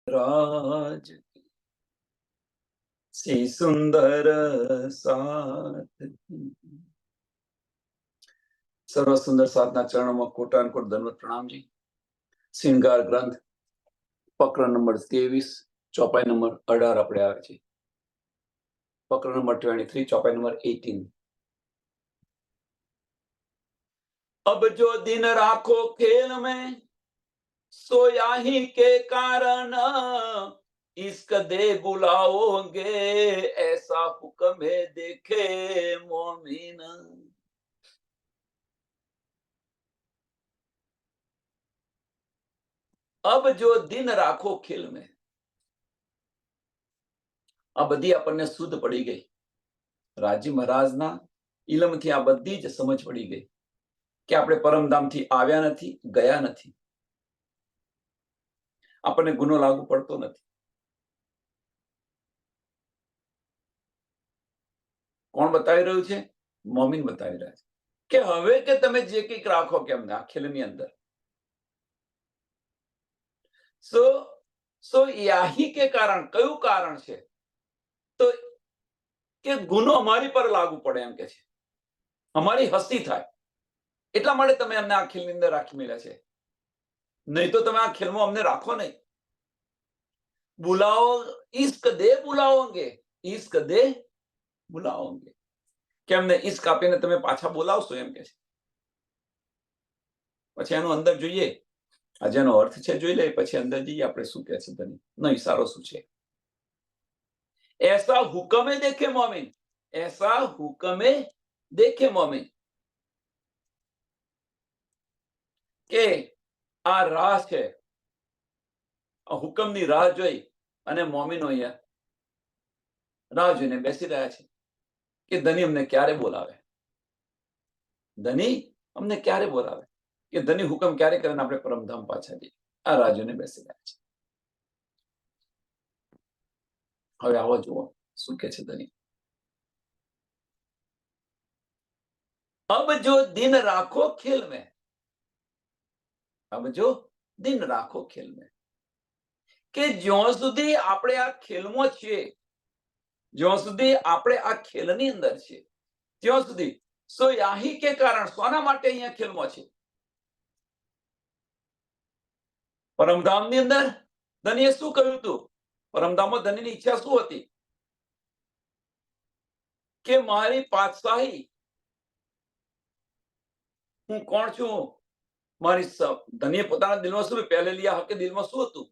રાજ શ્રી સુંદર સાથ સર્વ સુંદર સાધના ચરણોમાં કોટાનકોટ દંડવત પ્રણામજી. શ્રૃંગાર ગ્રંથ પ્રકરણ નંબર 23, ચોપાઈ નંબર 18 આપણે આવે છે. પ્રકરણ નંબર 23, ચોપાઈ નંબર 18. अब जो दिन राखो खेल में सोया ही के कारण इश्क दे बुलाओगे ऐसा हुक्म है देखे मोमिन. अब जो दिन राखो खेल में, આ બધી આપણને શુદ્ધ પડી ગઈ. રાજી મહારાજના ઇલમથી આ બધી જ સમજ પડી ગઈ કે આપણે પરમધામથી આવ્યા નથી, ગયા નથી. આપણને ગુનો લાગુ પડતો નથી. કોણ બતાવી રહ્યું છે? મોમીન બતાવી રહ્યા છે કે હવે કે તમે જે કંઈક રાખો કે અમને આ ખેલની અંદર, સો યાહી કે કારણ, કયું કારણ છે? તો કે ગુનો અમારી પર લાગુ પડે એમ કે છે, અમારી હસ્તી થાય એટલા માટે તમે અમને આ ખેલની અંદર રાખી મેળ્યા છે. નહીં તો તમે આ ખેલમાં અમને રાખો નહીં. बुलाओ, इश्क दे बुलाओगे, इश्क दे बुलाओगे, કે અમને ઇશ્ક આપીને તમે પાછા બોલાવશો એમ કે છે. પછી એનો અંદર જોઈએ, આ જેનો અર્થ છે જોઈ લે, પછી અંદર જઈએ આપણે શું કે છે ધની નો ઈશારો શું છે. ऐसा हुक्म देखे मोमिन, ऐसा हुक्म देखे मोमिन, કે આ રાહ છે, આ હુકમની રાહ જોઈ અને મોમિનો અહીંયા રાહ જોઈને બેસી રહ્યા છે કે ધની અમને ક્યારે બોલાવે, ધની અમને ક્યારે બોલાવે, કે ધની હુકમ ક્યારે કરે આપણે પરમધામ પાછા જઈએ. આ રાહ જોઈને બેસી રહ્યા છે. હવે આવો જુઓ શું કે છે ધની. अब जो दिन राखो खेल में, अब जो दिन राखो खेल में, કે જ્યાં સુધી આપણે આ ખેલમાં છીએ, જ્યાં સુધી આપણે આ ખેલની અંદર છીએ, ત્યાં સુધી સો યાહી કે કારણ, સોના માટે અહીંયા ખેલમાં છે. પરમધામની અંદર ધનીએ શું કહ્યું હતું? પરમધામમાં ધનીની ઈચ્છા શું હતી? કે મારી પાતશાહી, હું કોણ છું, મારી ધનીએ પોતાના દિલમાં શું પહેલે લિયા હકે દિલમાં શું હતું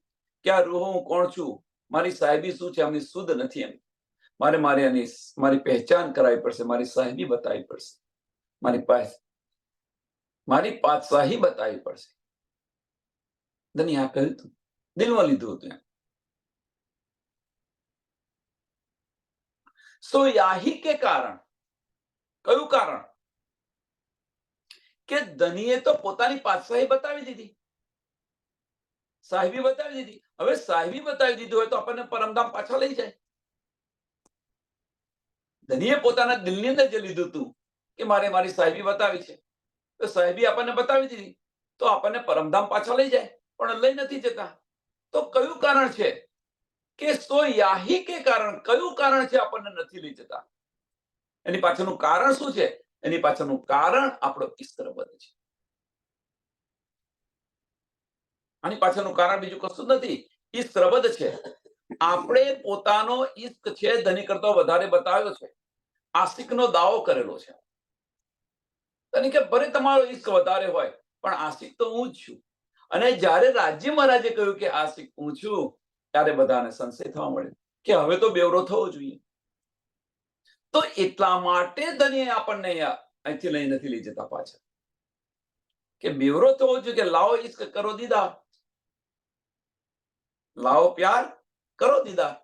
કે આ રૂહ હું કોણ છું, મારી સાહેબી શું છે, આમની શુદ્ધ નથી એમ. મારી પહેચાન કરાવી પડશે, મારી સાહેબી બતાવવી પડશે, મારી પાતશાહી બતાવવી પડશે. ધની આ કહ્યું હતું, દિલમાં લીધું હતું એમ. સો યાહી કે કારણ, કયું કારણ? કે ધનીએ તો પોતાની પાતશાહી બતાવી દીધી, સાહેબી બતાવી દીધી. હવે સાહેબી બતાવી દીધી હોય તો આપણને પરમધામ પાછા લઈ જાય. ધનીએ પોતાના દિલની અંદર જે લીધું હતું કે મારે મારી સાહેબી બતાવી છે, તો સાહેબી આપણને બતાવી દીધી તો આપણને પરમધામ પાછા લઈ જાય, પણ લઈ નથી જતા. તો કયું કારણ છે? કે સો યાહી કે કારણ, કયું કારણ છે આપણને નથી લઈ જતા? એની પાછળનું કારણ શું છે? એની પાછળનું કારણ આપણો ઈશ્વરવદ છે. આની પાછળનું કારણ બીજું કશું જ નથી, ઈશ્વરવદ છે. આપણે પોતાનો ઈશ્ક છે ધની કરતો વધારે બતાવ્યો છે, આશિકનો દાવો કરેલો છે. ધની કે ભલે તમારો ઈશ્ક વધારે હોય પણ આશિક તો હું જ છું. અને જ્યારે રાજ્ય મહારાજે કહ્યું કે આશિક હું છું, ત્યારે બધાને સંશય થવા મળ્યો કે હવે તો બેવરો થવો જોઈએ. તો એટલા માટે ધની આપણને અહીંથી લઈ નથી લઈ જતા પાછા, કે બેવરો થવો જોઈએ કે લાવો ઈશ્ક કરો દીદાર, લાવો પ્યાર કરો દીદાર.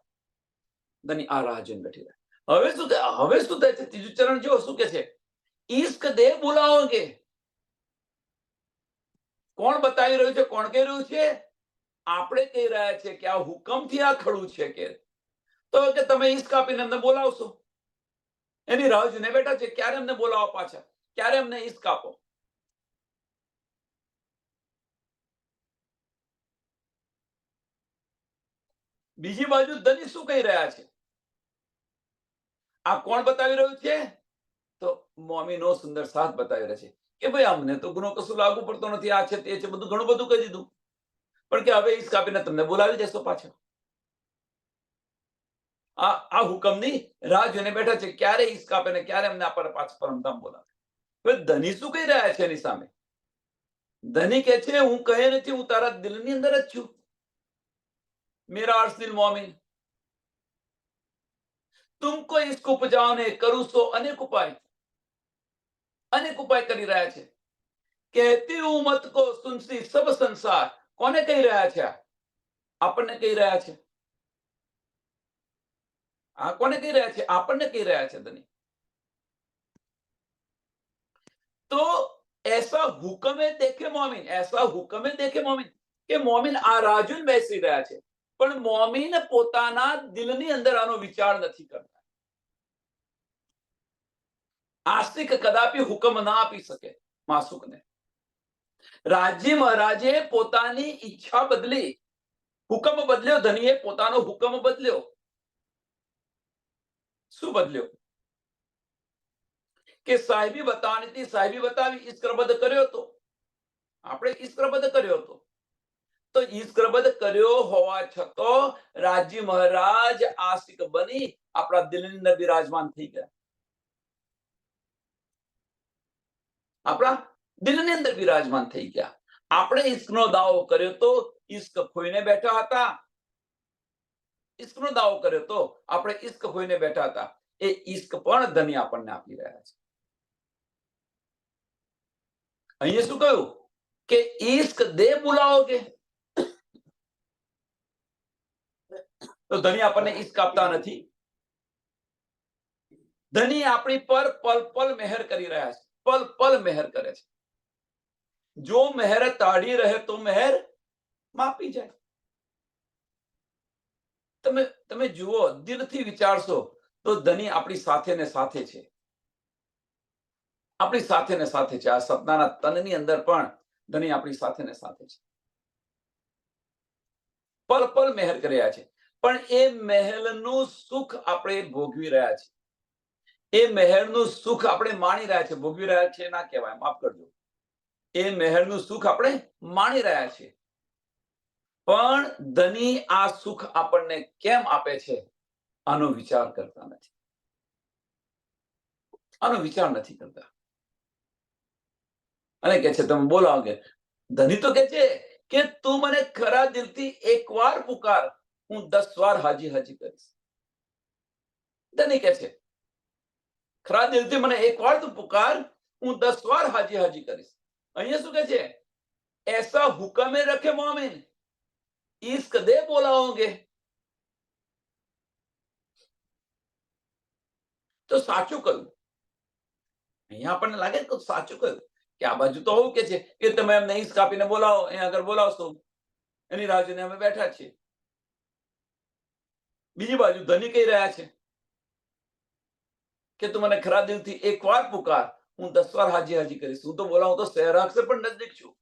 ધની આ રાહ જોઈને બેઠી રહે. હવે શું થાય છે? ત્રીજું ચરણ જો શું કે છે? ઈશ્ક દે બોલાવોગે. કોણ બતાવી રહ્યું છે? કોણ કહી રહ્યું છે? આપણે કહી રહ્યા છે કે આ હુકમથી આ ખડું છે કે તો કે તમે ઈશ્ક આપીને અમને બોલાવશો. એની રાહ જોઈને બેઠા છે, ક્યારે અમને બોલાવો પાછા, ક્યારે અમને ઈશ્ક આપો. બીજી બાજુ ધની શું કહી રહ્યા છે? આ કોણ બતાવી રહ્યું છે? તો મોમીનો સુંદર સાથ બતાવી રહ્યા છે કે ભાઈ અમને તો ગુનો કશું લાગુ પડતો નથી, આ છે તે છે, બધું ઘણું બધું કહી દીધું, પણ કે હવે ઈસ કાપીને તમને બોલાવી દેશો પાછા. આ હુકમની રાહ જોઈને બેઠા છે, ક્યારે ઈસ કાપે ને ક્યારે અમને આપણને પાછા પરમધામ બોલાવે. હવે ધની શું કહી રહ્યા છે એની સામે? ધની કહે છે હું કહે નથી, હું તારા દિલની અંદર જ છું. મેરા અર્શદિલ મોમિન, तुमको इसको उपजाने करूं सो अनेक उपाय કરી રહ્યા છે. કહેતી હું મત કો સુનસી સબ સંસાર. કોને કહી રહ્યા છે? આપણને કહી રહ્યા છે. આ કોને કહી રહ્યા છે? આપણને કહી રહ્યા છે ધની. તો ऐसा हुक्म देखे मोमिन, ऐसा हुक्म देखे मोमिन કે મોમિન આ રાજુન બેસી રહ્યા છે, પણ મોમિન પોતાના દિલની અંદર આનો વિચાર નથી કરતા. આસ્તિક કદાપી હુકમ ના આપી શકે માસુકને. રાજી મહારાજે પોતાની ઈચ્છા બદલી, હુકમ બદલ્યો. ધનીએ પોતાનો હુકમ બદલ્યો. શું બદલ્યો? કે સાહેબી બતાવવાની હતી, સાહેબી બતાવી, ઈશ્કરબદ્ધ કર્યો હતો. આપણે ઈશ્કરબદ્ધ કર્યો હતો. તો ઈશ્કરબદ્ધ કર્યો હોવા છતાં રાજી મહારાજ આશિક બની આપણા દિલની અંદર બિરાજમાન થઈ ગયા. આપણા દિલની અંદર બિરાજમાન થઈ ગયા. આપણે ઈશ્કનો દાવો કર્યો તો ઈશ્ક ખોઈને બેઠા હતા. ઈશ્કનો દાવો કર્યો તો આપણે ઈશ્ક ખોઈને બેઠા હતા. એ ઈશ્ક પણ ધની આપણને આપી રહ્યા છે. અહીંયા શું કહ્યું કે ઈશ્ક દે બોલાવોગે તો ધની આપણને ઈશ્ક આપતા નથી. ધની આપણી પર પલ પલ મહેર કરી રહ્યા છે. પલ પલ મહેર કરે છે. જો મહેર તાળી રહે તો મહેર માપી જાય. તમે જુઓ, દિલથી વિચારશો તો ધની આપણી સાથે ને સાથે છે. આપણી સાથે ને સાથે છે. આ સપનાના તનની અંદર પણ ધની આપણી સાથે ને સાથે છે. પલ પલ મહેર કર્યા છે. પણ એ મહેલનું સુખ આપણે ભોગવી રહ્યા છે. એ મહેરનું સુખ આપણે માણી રહ્યા છે. ભોગવી રહ્યા છે ના કહેવાય, માફ કરજો. એ મહેરનું સુખ આપણે માણી રહ્યા છે. પણ ધની આ સુખ આપણને કેમ આપે છે આનો વિચાર કરતા નથી. આનો વિચાર નથી કરતા. અને કે છે તમે બોલાવોગે. ધની તો કે છે કે તું મને ખરા દિલથી એકવાર પુકાર, હું 10 વાર હાજી હાજી કરીશ. ધની કે છે ખરા દિલથી મને એકવાર તું પુકાર, હું 10 વાર હાજી હાજી કરીશ. અહીંયા શું કે છે? ऐसा हुक्म रखे मोमिन, ईश्क दे बोलाओगे. તો સાચું કહ્યું. અહીંયા આપણને લાગે કે સાચું કહ્યું કે આ બાજુ તો આવું કે છે કે તમે એમને ઈશ્ક આપીને બોલાવો, અહીંયા આગળ બોલાવશો, એની રાહ જોઈને અમે બેઠા છીએ. બીજી બાજુ ધની કહી રહ્યા છે કે તું મને ખરા દિલથી એકવાર પુકાર, હું 10 વાર હાજી હાજી કરીશ. હું તો બોલાવું તો સહેરાગ સે પણ નજદીક છું.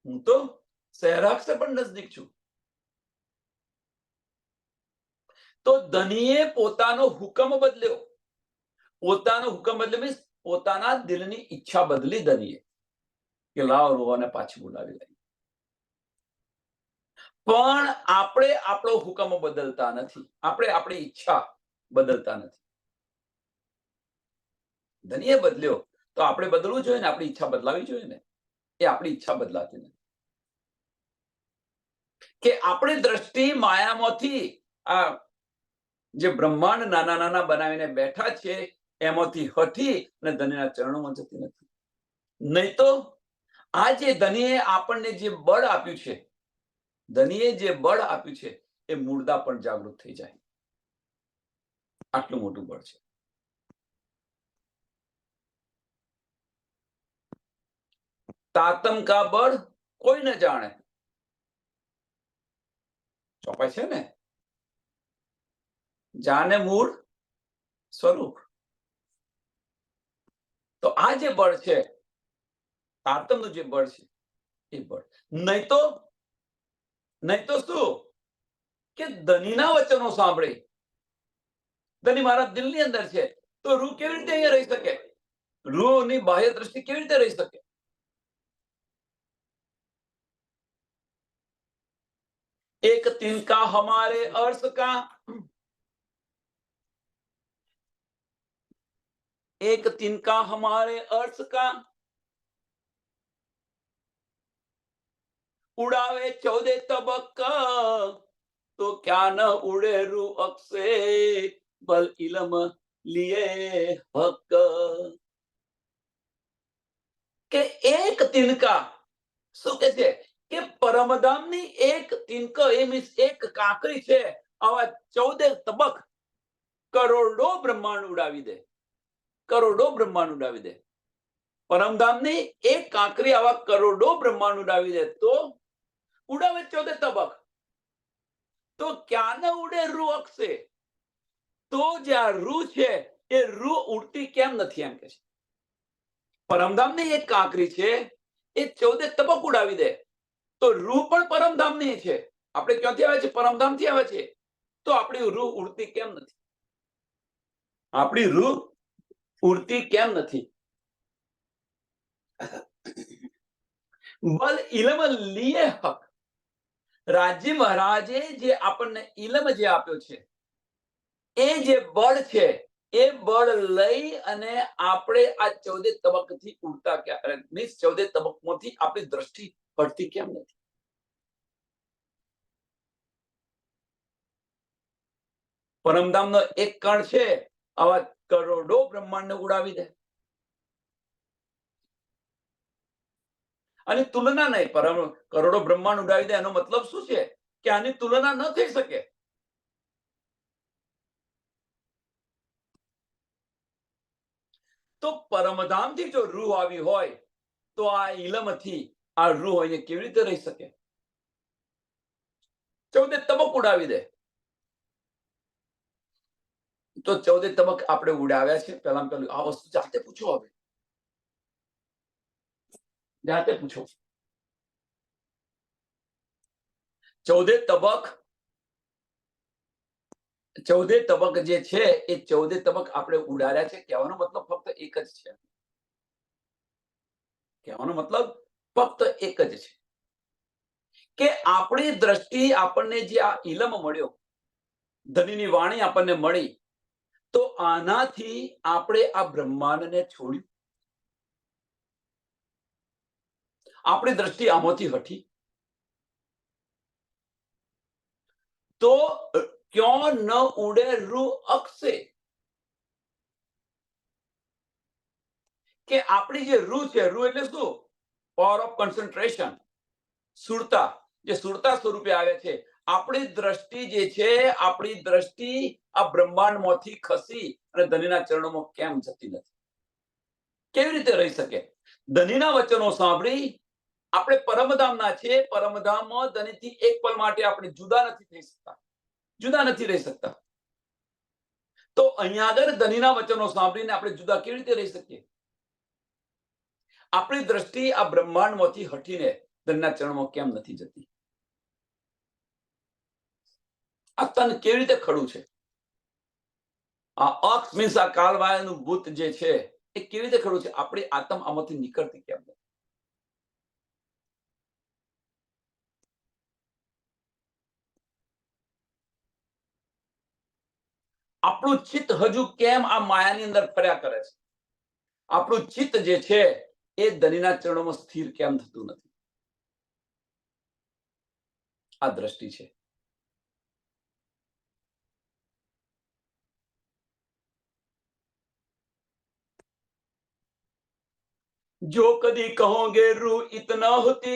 હું તો સહેરાગ સે પણ નજદીક છું. તો ધનીએ પોતાનો હુકમ બદલ્યો. પોતાનો હુકમ બદલ્યો મીન્સ પોતાના દિલની ઈચ્છા બદલી ધનીએ કે લાવ રોવાને પાછી બોલાવી લઈ. પણ આપણે આપણો હુકમ બદલતા નથી. આપણે આપણી ઈચ્છા બદલતા નથી. ધનીએ બદલ્યો તો આપણે બદલવું જોઈએ ને, આપણી ઈચ્છા બદલાવી જોઈએ ને. એ આપણી ઈચ્છા બદલાતી નથી. કે આપણી દ્રષ્ટિ માયામાંથી આ જે બ્રહ્માંડ નાના નાના બનાવીને બેઠા છે એમાંથી હટી અને ધનીના ચરણોમાં જતી નથી. નહીં તો આ જે ધનીએ આપણને જે બળ આપ્યું છે, ધનીએ જે બળ આપ્યું છે એ મુર્દા પણ જાગૃત થઈ જાય. આટલું મોટું બળ છે. તાતમ કા બળ કોઈ ન જાણે. ચોપાય છે ને, જાને મૂળ સ્વરૂપ. તો આ જે બળ છે તારતમ્યનું જે બળ છે એ બળ. નહીં તો શું કે ધનીના વચનો સાંભળી, ધની મારા દિલની અંદર છે, તો રૂહ કેવી રીતે અહીંયા રહી શકે? રૂહની બાહ્ય દ્રષ્ટિ કેવી રીતે રહી શકે? एक तिनका हमारे अर्श का, एक तिनका हमारे अर्श का, उड़ावे 14 तबक, तो क्या न उड़े रूह अक्से, बल इलम लिए हक. કે એક તિનકા, શું કે છે કે પરમધામની એક તિનકો, એ મીન્સ એક કાંકરી છે, આવા 14 તબક કરોડો બ્રહ્માંડ ઉડાવી દે, કરોડો બ્રહ્માંડ ઉડાવી દે. પરમધામની એક કાંકરી આવા કરોડો બ્રહ્માંડ ઉડાવી દે, તો ઉડાવે 14 તબક, તો ક્યાં ન ઉડે રૂહ અક્ષે, તો જે આ રૂહ છે એ રૂહ ઉડતી કેમ નથી, એમ કે છે. પરમધામની એક કાંકરી છે, એ 14 તબક ઉડાવી દે, તો રૂહ પણ પરમધામની છે. આપણે ક્યાંથી આવે છે? પરમધામથી આવે છે. તો આપણી રૂહ ઉડતી કેમ નથી? આપણી રૂહ ઉડતી કેમ નથી? બલ ઇલમ લીએ હક. રાજી મહારાજે જે આપણને ઇલમ જે આપ્યો છે, એ જે બળ છે, એ બળ લઈ અને આપણે આ 14 તબકથી ઉડતા ક્યાં, મીન્સ 14 તબકમાંથી આપણી દ્રષ્ટિ હટતી કેમ નથી? પરમધામનો એક કણ છે, આવા કરોડો બ્રહ્માંડને ઉડાવી દે. આની તુલના નહીં, કરોડો બ્રહ્માંડ ઉડાવી દે, એનો મતલબ શું છે કે આની તુલના ન થઈ શકે. તો પરમધામથી જો રૂહ આવી હોય, તો આ ઇલમથી આ રૂહ અહીંયા કેવી રીતે રહી શકે? 14 તબક ઉડાવી દે. તો 14 તબક આપણે ઉડાવ્યા છે. પહેલા પેલું આ વસ્તુ જાતે પૂછો, હવે જાતે પૂછો. 14 તબક, 14 તબક જે છે, એ 14 તબક આપણે ઉડાડ્યા છે. કહેવાનો મતલબ ફક્ત એક જ છે. કહેવાનો મતલબ ફક્ત એક જ છે કે આપણી દ્રષ્ટિ, આપણને જે આ ઇલમ મળ્યો, ધનીની વાણી આપણને મળી, તો આનાથી આપણે આ બ્રહ્માંડને છોડ્યું. આપણી દ્રષ્ટિ આમાંથી હટી, તો ક્યાં ન ઉડે રૂહ અક્ષે, કે આપણી જે રૂહ છે, રૂહ એટલે શું? પાવર ઓફ કોન્સન્ટ્રેશન, સુરતા, જે સુરતા સ્વરૂપે આવે છે. આપણી દ્રષ્ટિ જે છે, આપણી દ્રષ્ટિ આ બ્રહ્માંડમાંથી ખસી અને ધનીના ચરણોમાં કેમ જતી નથી? કેવી રીતે રહી શકે? ધનીના વચનો સાંભળી આપણે પરમધામના છે, પરમધામમાં ધનીથી એક પલ માટે આપણે જુદા નથી થઈ શકતા, જુદા નથી રહી શકતા. તો અહીંયા આગળ ધનીના વચનો સાંભળીને આપણે જુદા કેવી રીતે રહી શકીએ? આપણી દ્રષ્ટિ આ બ્રહ્માંડમાંથી હટીને ધનના ચરણમાં કેમ નથી જતી? આ તન કેવી રીતે ખડું છે? આ અક્ષ મીન્સ આ કાલવાયનું ભૂત જે છે, એ કેવી રીતે ખડું છે? આપણી આત્મ આમાંથી નીકળતી કેમ નથી? આપણું ચિત્ત હજુ કેમ આ માયાની અંદર ફર્યા કરે છે? આપણું ચિત્ત જે છે, એ ધનીના ચરણોમાં સ્થિર કેમ થતું નથી? આ દ્રષ્ટિ છે. जो कभी कहोगे रूह इतना होती,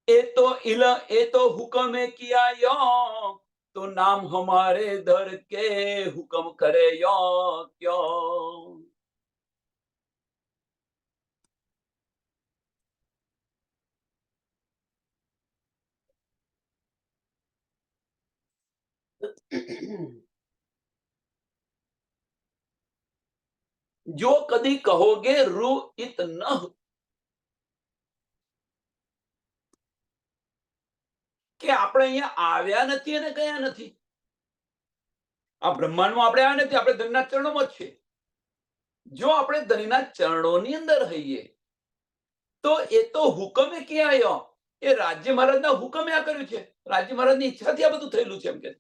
ये तो हुक्म किया यो, तो नाम हमारे धर के हुक्म करे यो क्यों? जो कभी कहोगे रूह इत न, કે આપણે અહીંયા આવ્યા નથી અને ગયા નથી. આ બ્રહ્માંડમાં આપણે આવ્યા નથી, આપણે ધનના ચરણોમાં જ છે. જો આપણે ધનના ચરણોની અંદર રહીએ તો એ તો હુકમે ક્યાં આવ્યો? એ રાજ્ય મહારાજના હુકમે આ કર્યું છે. રાજ્ય મહારાજની ઈચ્છાથી આ બધું થયેલું છે. એમ કે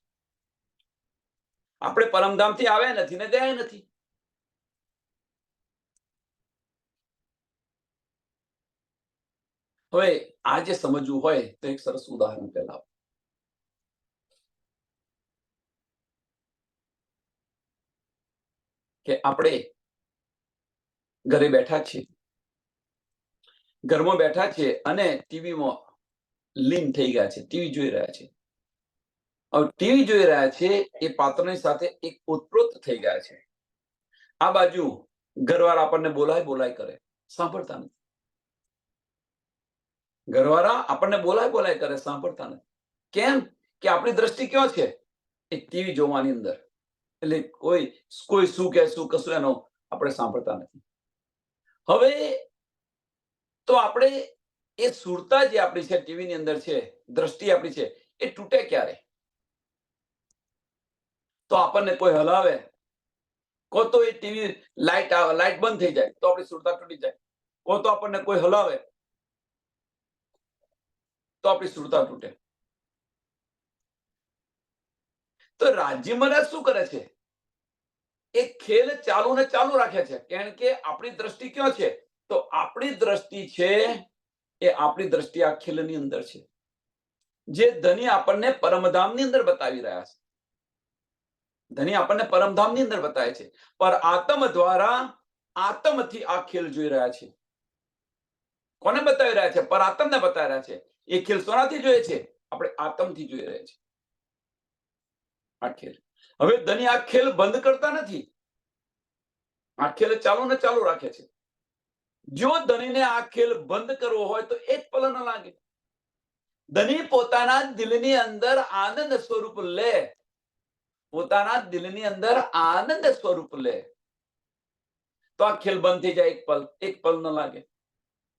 આપણે પરમધામથી આવ્યા નથી ને ગયા નથી. હવે આ જે સમજવું હોય તો એક સરસ ઉદાહરણ પહેલા, કે આપણે ઘરે બેઠા છીએ, ઘરમાં બેઠા છીએ અને ટીવીમાં લીન થઈ ગયા છે, ટીવી જોઈ રહ્યા છે. હવે ટીવી જોઈ રહ્યા છે એ પાત્રની સાથે એક ઓતપ્રોત થઈ ગયા છે. આ બાજુ ઘરવાળા આપણને બોલાય બોલાય કરે, સાંભળતા નથી. ઘરવાળા આપણને બોલાય બોલાય કરે, સાંભળતા નથી. કેમ? કે આપણી દ્રષ્ટિ ક્યાં છે? એ ટીવી જોવાની અંદર. એટલે કોઈ કોઈ શું કે શું કશું એનો આપણે સાંભળતા નથી. હવે તો આપણે એ સુરતા જે આપણી છે ટીવીની અંદર છે, દ્રષ્ટિ આપણી છે, એ તૂટે ક્યારે? તો આપણને કોઈ હલાવે, કો તો એ ટીવી લાઈટ બંધ થઈ જાય તો આપણી સુરતા તૂટી જાય, કો તો આપણને કોઈ હલાવે તો આપણી સુરતા તૂટે. તો રાજ્ય મહારાજ શું કરે છે? એ ખેલ ચાલુ ને ચાલુ રાખે છે. કારણ કે આપણી દ્રષ્ટિ ક્યાં છે? તો આપણી દ્રષ્ટિ છે એ આપણી દ્રષ્ટિ આ ખેલની અંદર છે, જે ધની આપણને પરમધામની અંદર બતાવી રહ્યા છે. ધની આપણને પરમધામની અંદર બતાવે છે, પર આત્મ દ્વારા આત્મથી આ ખેલ જોઈ રહ્યા છે. કોને બતાવી રહ્યા છે? પર આત્મને બતાવી રહ્યા છે. એ ખેલ સોનાથી જોઈએ છે? આપણે આત્મથી જોઈ રહ્યા છે આ ખેલ. હવે ધની આ ખેલ બંધ કરતા નથી, આ ખેલ ચાલુ ને ચાલુ રાખે છે. જો ધનીને આ ખેલ બંધ કરવો હોય તો એક પલ ન લાગે. ધની પોતાના દિલની અંદર આનંદ સ્વરૂપ લે, પોતાના દિલની અંદર આનંદ સ્વરૂપ લે તો આ ખેલ બંધ થઈ જાય. એક પલ ન લાગે.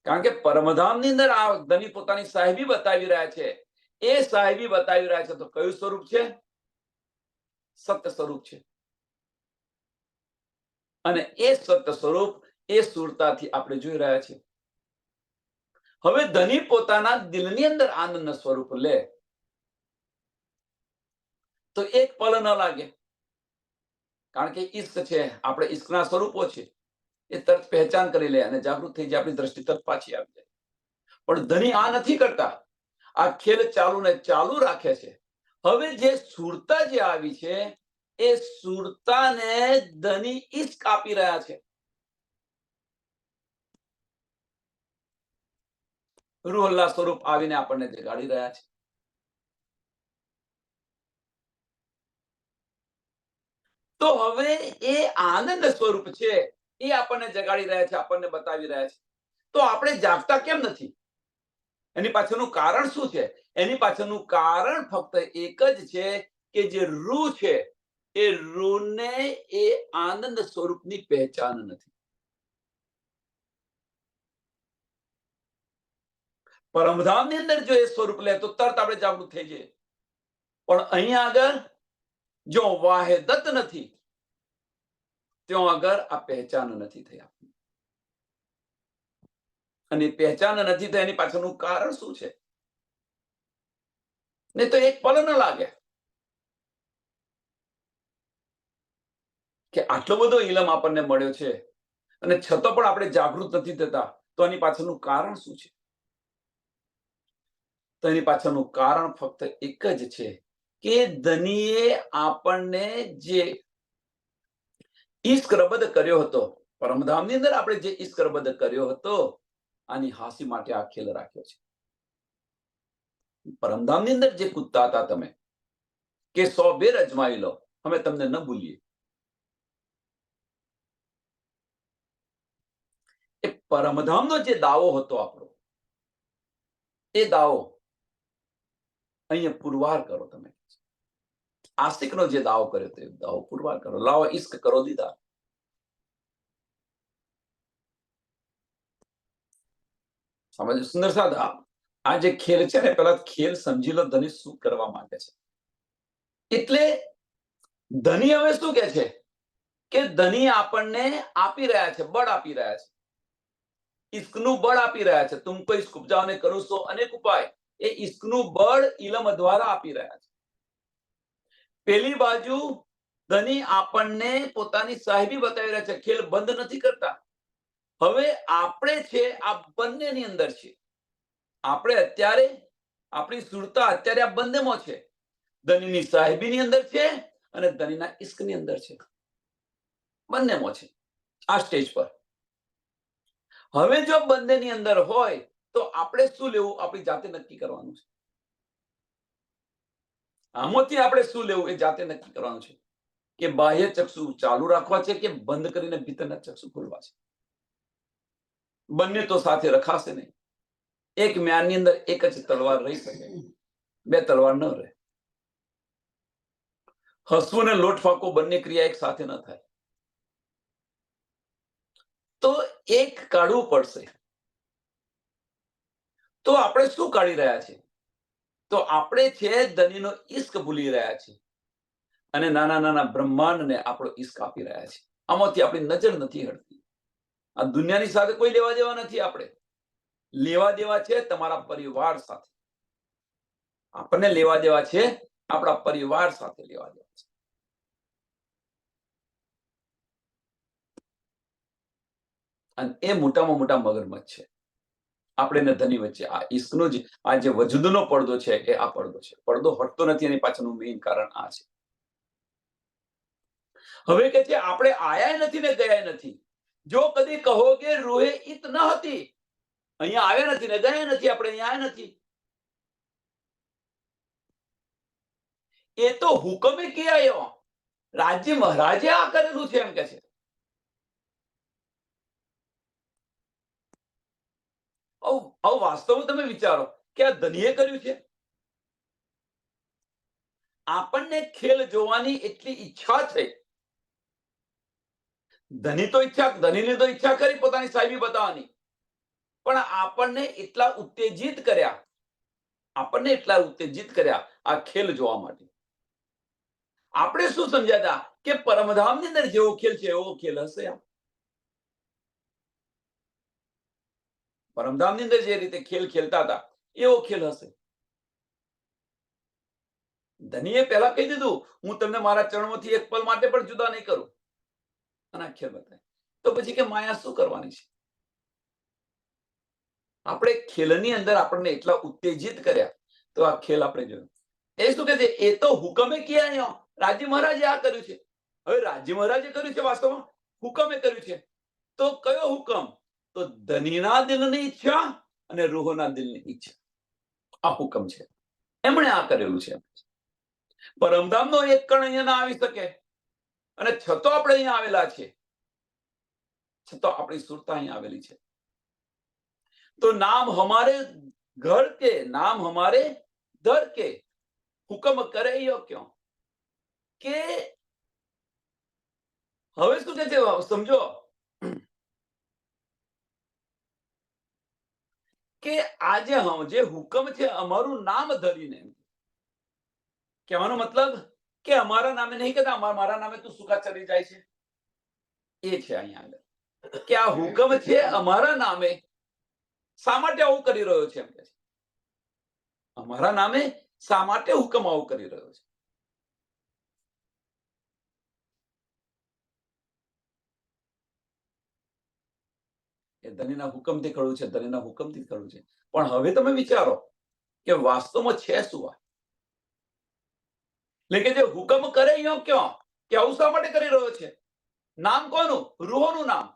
કારણ કે પરમધામની અંદર આ ધની પોતાની સાહેબી બતાવી રહ્યા છે. એ સાહેબી બતાવી રહ્યા છે તો કયું સ્વરૂપ છે? સત્ય સ્વરૂપ છે. અને એ સત્ય સ્વરૂપ એ સુરતાથી આપણે જોઈ રહ્યા છીએ. હવે ધની પોતાના દિલની અંદર આનંદ સ્વરૂપ લે તો એક પલ ન લાગે. કારણ કે ઈશ્ક છે, આપણે ઈશ્કના સ્વરૂપો છે, એ તરત પહેચાન કરી લે અને જાગૃત થઈ જાય, આપણી દ્રષ્ટિ તરફ પાછી આવી જાય. પણ ધની આ નથી કરતા, આ ખેલ ચાલુ ને ચાલુ રાખે છે. હવે જે સુરતા જે આવી છે એ સુરતાને ધની ઈશ્ક આપી રહ્યા છે. રૂહલ્લા સ્વરૂપ આવીને આપણને જગાડી રહ્યા છે. તો હવે એ આનંદ સ્વરૂપ છે એ આપણને જગાડી રહ્યા છે, આપણને બતાવી રહ્યા છે. તો આપણે જાગતા કેમ નથી? એની પાછળનું કારણ શું છે? એની પાછળનું કારણ ફક્ત એક જ છે કે જે રૂહ છે એ રૂહને એ આનંદ સ્વરૂપની પહેચાન નથી. પરમધામની અંદર જો એ સ્વરૂપ લે તો તરત આપણે જાગૃત થઈ જઈએ. પણ અહીંયા આગળ જો વાહેદત નથી, ત્યાં આગળ આ પહેચાન નથી થઈ. અને પહેચાન નથી તો એની પાછળનું કારણ શું છે? નહીં તો એક પલ ન લાગે કે આટલો બધો ઇલમ આપણને મળ્યો છે અને છતાં પણ આપણે જાગૃત નથી થતા. તો એની પાછળનું કારણ શું છે? તો એની પાછળનું કારણ ફક્ત એક જ છે કે ધનીએ આપણને જે ઈશ્ક રબદ કર્યો હતો, પરમધામની અંદર આપણે જે ઈશ્ક રબદ કર્યો હતો, આની હાંસી માટે આ ખેલ રાખ્યો છે. પરમધામની અંદર જે કૂદતા હતા તમે કે 100 બેર અજમાવી લો, અમે તમને ન ભૂલીએ. એ પરમધામનો જે દાવો હતો આપણો, એ દાવો અહીંયા પુરવાર કરો. તમે આશિકનો જે દાવો કર્યો તે દાવો પુરવાર કરો. લાવો ઈશ્ક કરો દીદાર. સમજ સુંદર સાધા. આ જે ખેલ છે ને, પેલા ખેલ સમજી લો ધની શું કરવા માંગે છે. એટલે ધની હવે શું કે છે કે ધની આપણને આપી રહ્યા છે, બળ આપી રહ્યા છે, ઈશ્કનું બળ આપી રહ્યા છે. તુમકો ઇશ્ક ઉપજાવને કરું સો અનેક ઉપાય. એ ઈશ્કનું બળ ઇલમ દ્વારા આપી રહ્યા છે. પેલી બાજુ ધની આપણને પોતાની સાહેબી બતાવી રહ્યા છે, ખેલ બંધ નથી કરતા. હવે આપણે છે આ બંનેની અંદર છે. આપણે અત્યારે આપણી સુરતા અત્યારે આ બંનેમાં છે. ધનીની સાહેબીની અંદર છે અને ધનીના ઇશ્કની અંદર છે. બંનેમાં છે આ સ્ટેજ પર. હવે જો બંનેની અંદર હોય તો આપણે શું લેવું આપણી જાતે નક્કી કરવાનું છે. આમાંથી આપણે શું લેવું એ જાતે નક્કી કરવાનું છે કે બાહ્ય ચક્ષુ ચાલુ રાખવા છે કે બંધ કરીને ભીતરના ચક્ષુ ખોલવા છે. બંને તો સાથે રખાશે નહીં. એક મ્યાનની અંદર એક જ તલવાર રહી શકે, બે તલવાર ન રહે. હસવું ને લોટ ફાંકો બંને ક્રિયા એક સાથે ન થાય. તો એક કાઢવું પડશે. તો આપણે શું કાઢી રહ્યા છે? તો આપણે છે ધનીનો ઈશ્ક ભૂલી રહ્યા છે અને નાના નાના બ્રહ્માંડને આપણો ઈશ્ક આપી રહ્યા છે. આમાંથી આપણી નજર નથી હટતી. આ દુનિયાની સાથે કોઈ લેવા દેવા નથી. આપણે લેવા દેવા છે તમારા પરિવાર સાથે. આપણને લેવા દેવા છે આપણા પરિવાર સાથે લેવા દેવા છે. અને એ મોટામાં મોટા મગરમચ્છ છે આપણે ને ધની વચ્ચે. આ ઈશ્કનો જ આ જે વજૂદનો પડદો છે એ આ પડદો છે. પડદો હટતો નથી એની પાછળનું મેઇન કારણ આ છે. હવે કે છે આપણે આયા નથી ને ગયા નથી. જો કદી કહો કે રૂહે ઈત ન હતી, અહીંયા આવ્યા નથી ને ગયા નથી, આપણે અહીંયા આવ્યા નથી. એ તો હુકમે કિયા, રાજ્ય મહારાજે આ કરેલું છે એમ કે છે. વાસ્તવમાં તમે વિચારો કે આ ધનીએ કર્યું છે. આપણને ખેલ જોવાની એટલી ઈચ્છા થઈ. ધનીની તો ઈચ્છા કરી પોતાની સાહેબી બતાવવાની, પણ આપણને એટલા ઉત્તેજિત કર્યા આ ખેલ જોવા માટે. આપણે શું સમજ્યા હતા કે પરમધામની અંદર જેવો ખેલ છે એવો ખેલ હશે. પરમધામની અંદર જે રીતે ખેલ ખેલતા હતા એવો ખેલ હશે. ધનીએ પહેલા કહી દીધું, હું તમને મારા ચરણોથી એક પલ માટે પણ જુદા નહીં કરું. અને આ ખેલ બતાવે. તો પછી કે માયા શું કરવાની છે? આપણે ખેલની અંદર આપણને એટલા ઉત્તેજિત કર્યા તો આ ખેલ આપણે જોયો. એ શું કે છે? એ તો હુકમે કિયા, રાજ્ય મહારાજે આ કર્યું છે. હવે રાજ્ય મહારાજે કર્યું છે, વાસ્તવમાં હુકમે કર્યું છે. તો કયો હુકમ? તો ધનીના દિલની ઈચ્છા અને રૂહોના દિલની ઈચ્છા. આ હુકમ છે. એમણે આ કરેલું છે. પરમધામનો એક કણ અહીંયા ના આવી શકે અને છતો આપણે અહીંયા આવેલા છે. છતાં આપણી સુરતા અહીંયા આવેલી છે. तो नाम हमारे घर के, नाम हमारे दर के, हुक्म करे यो क्यों? કે હવે શું કે છે સમજો કે આજે જે હુકમ છે અમારું નામ ધરીને, કહેવાનો મતલબ કે અમારા નામે નહીં કહેતા, મારા નામે તું સુકા ચડી જાય છે. એ છે અહીંયા આગળ કે આ હુકમ છે અમારા નામે. શા માટે આવું કરી રહ્યો છે એમ કે છે. અમારા નામે શા માટે હુકમ આવું કરી રહ્યો છે? એ ધનીના હુકમથી ખડું છે, ધનીના હુકમથી ખડું છે. પણ હવે તમે વિચારો કે વાસ્તવમાં છે શું આ? એટલે કે જે હુકમ કરે યો ક્યાં, કે આવું શા માટે કરી રહ્યો છે? નામ કોનું? રૂહોનું નામ.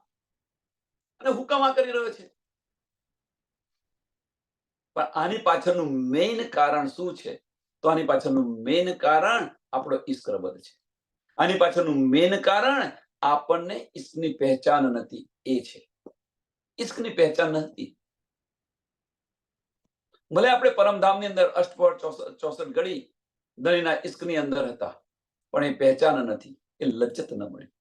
અને હુકમ આ કરી રહ્યો છે. પણ આની પાછળનું મેઇન કારણ શું છે? તો આની પાછળનું મેઇન કારણ આપણો ઈશ્ક રબદ છે. આની પાછળનું મેઇન કારણ આપણને ઈશ્કની પહેચાન નથી. એ છે ઈશ્કની પહેચાન નથી. ભલે આપણે પરમધામની અંદર અષ્ટપહર 64 ઘડી ધણીના ઈશ્કની અંદર હતા, પણ એ પહેચાન નથી. એ લજ્જત ન મળી.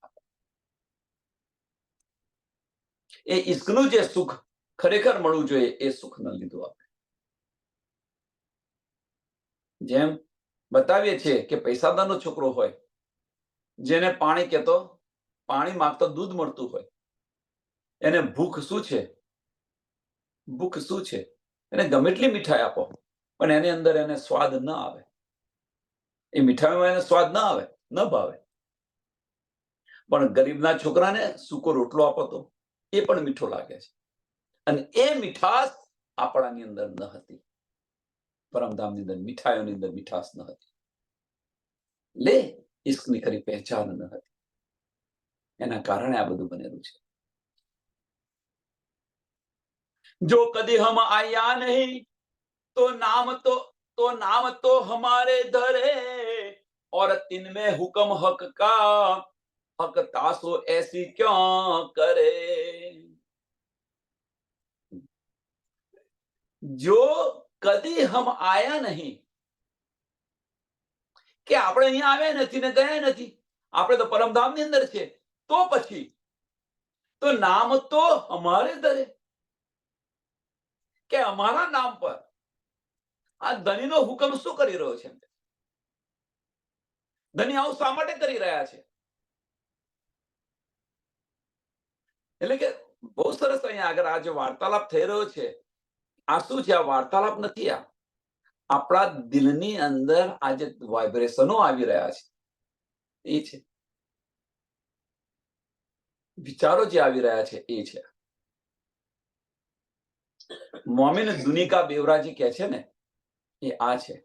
એ ઈશ્કનું જે સુખ ખરેખર મળવું જોઈએ એ સુખ ન લીધું આપણે. જેમ બતાવીએ છીએ કે પૈસાદારનો છોકરો હોય, જેને પાણી કહેતો, પાણી માંગતો દૂધ મળતું હોય, એને ભૂખ શું છે? ભૂખ શું છે? એને ગમે એટલી મીઠાઈ આપો પણ એની અંદર એને સ્વાદ ન આવે, એ મીઠાઈમાં એને સ્વાદ ન આવે, ન ભાવે. પણ ગરીબના છોકરાને સૂકો રોટલો આપો તો એ પણ મીઠો લાગે છે. અને એ મીઠાશ આપણાની અંદર ન હતી. પરમધામની અંદર મીઠાઈઓની અંદર મીઠાશ ન હતી. લે ઇશ્કની ખરી પહેચાન ન હતી. એના કારણે આ બધું બનેલું છે. જો કદી હમ આયા નહીં तो नाम तो हमारे धरे और तिन में हुक्म हक का हक तासो ऐसी क्यों करे. જો કદી હમ આયા નહીં, કે આપણે અહીંયા આવ્યા નથી ને ગયા નથી, આપણે તો પરમધામની અંદર છે, તો પછી તો નામ તો અમારે ધરે, કે અમારા નામ પર આ ધનીનો હુકમ શું કરી રહ્યો છે? ધની આવું શા માટે કરી રહ્યા છે? એટલે કે બહુ સરસ અહીંયા આગળ આ જે વાર્તાલાપ થઈ રહ્યો છે, આ શું છે? આ વાર્તાલાપ નથી, આ આપણા દિલની અંદર આ જે વાઇબ્રેશનો આવી રહ્યા છે એ છે, વિચારો જે આવી રહ્યા છે એ છે. મોમીન દુનિકા બેવરાજી કહે છે ને, એ આ છે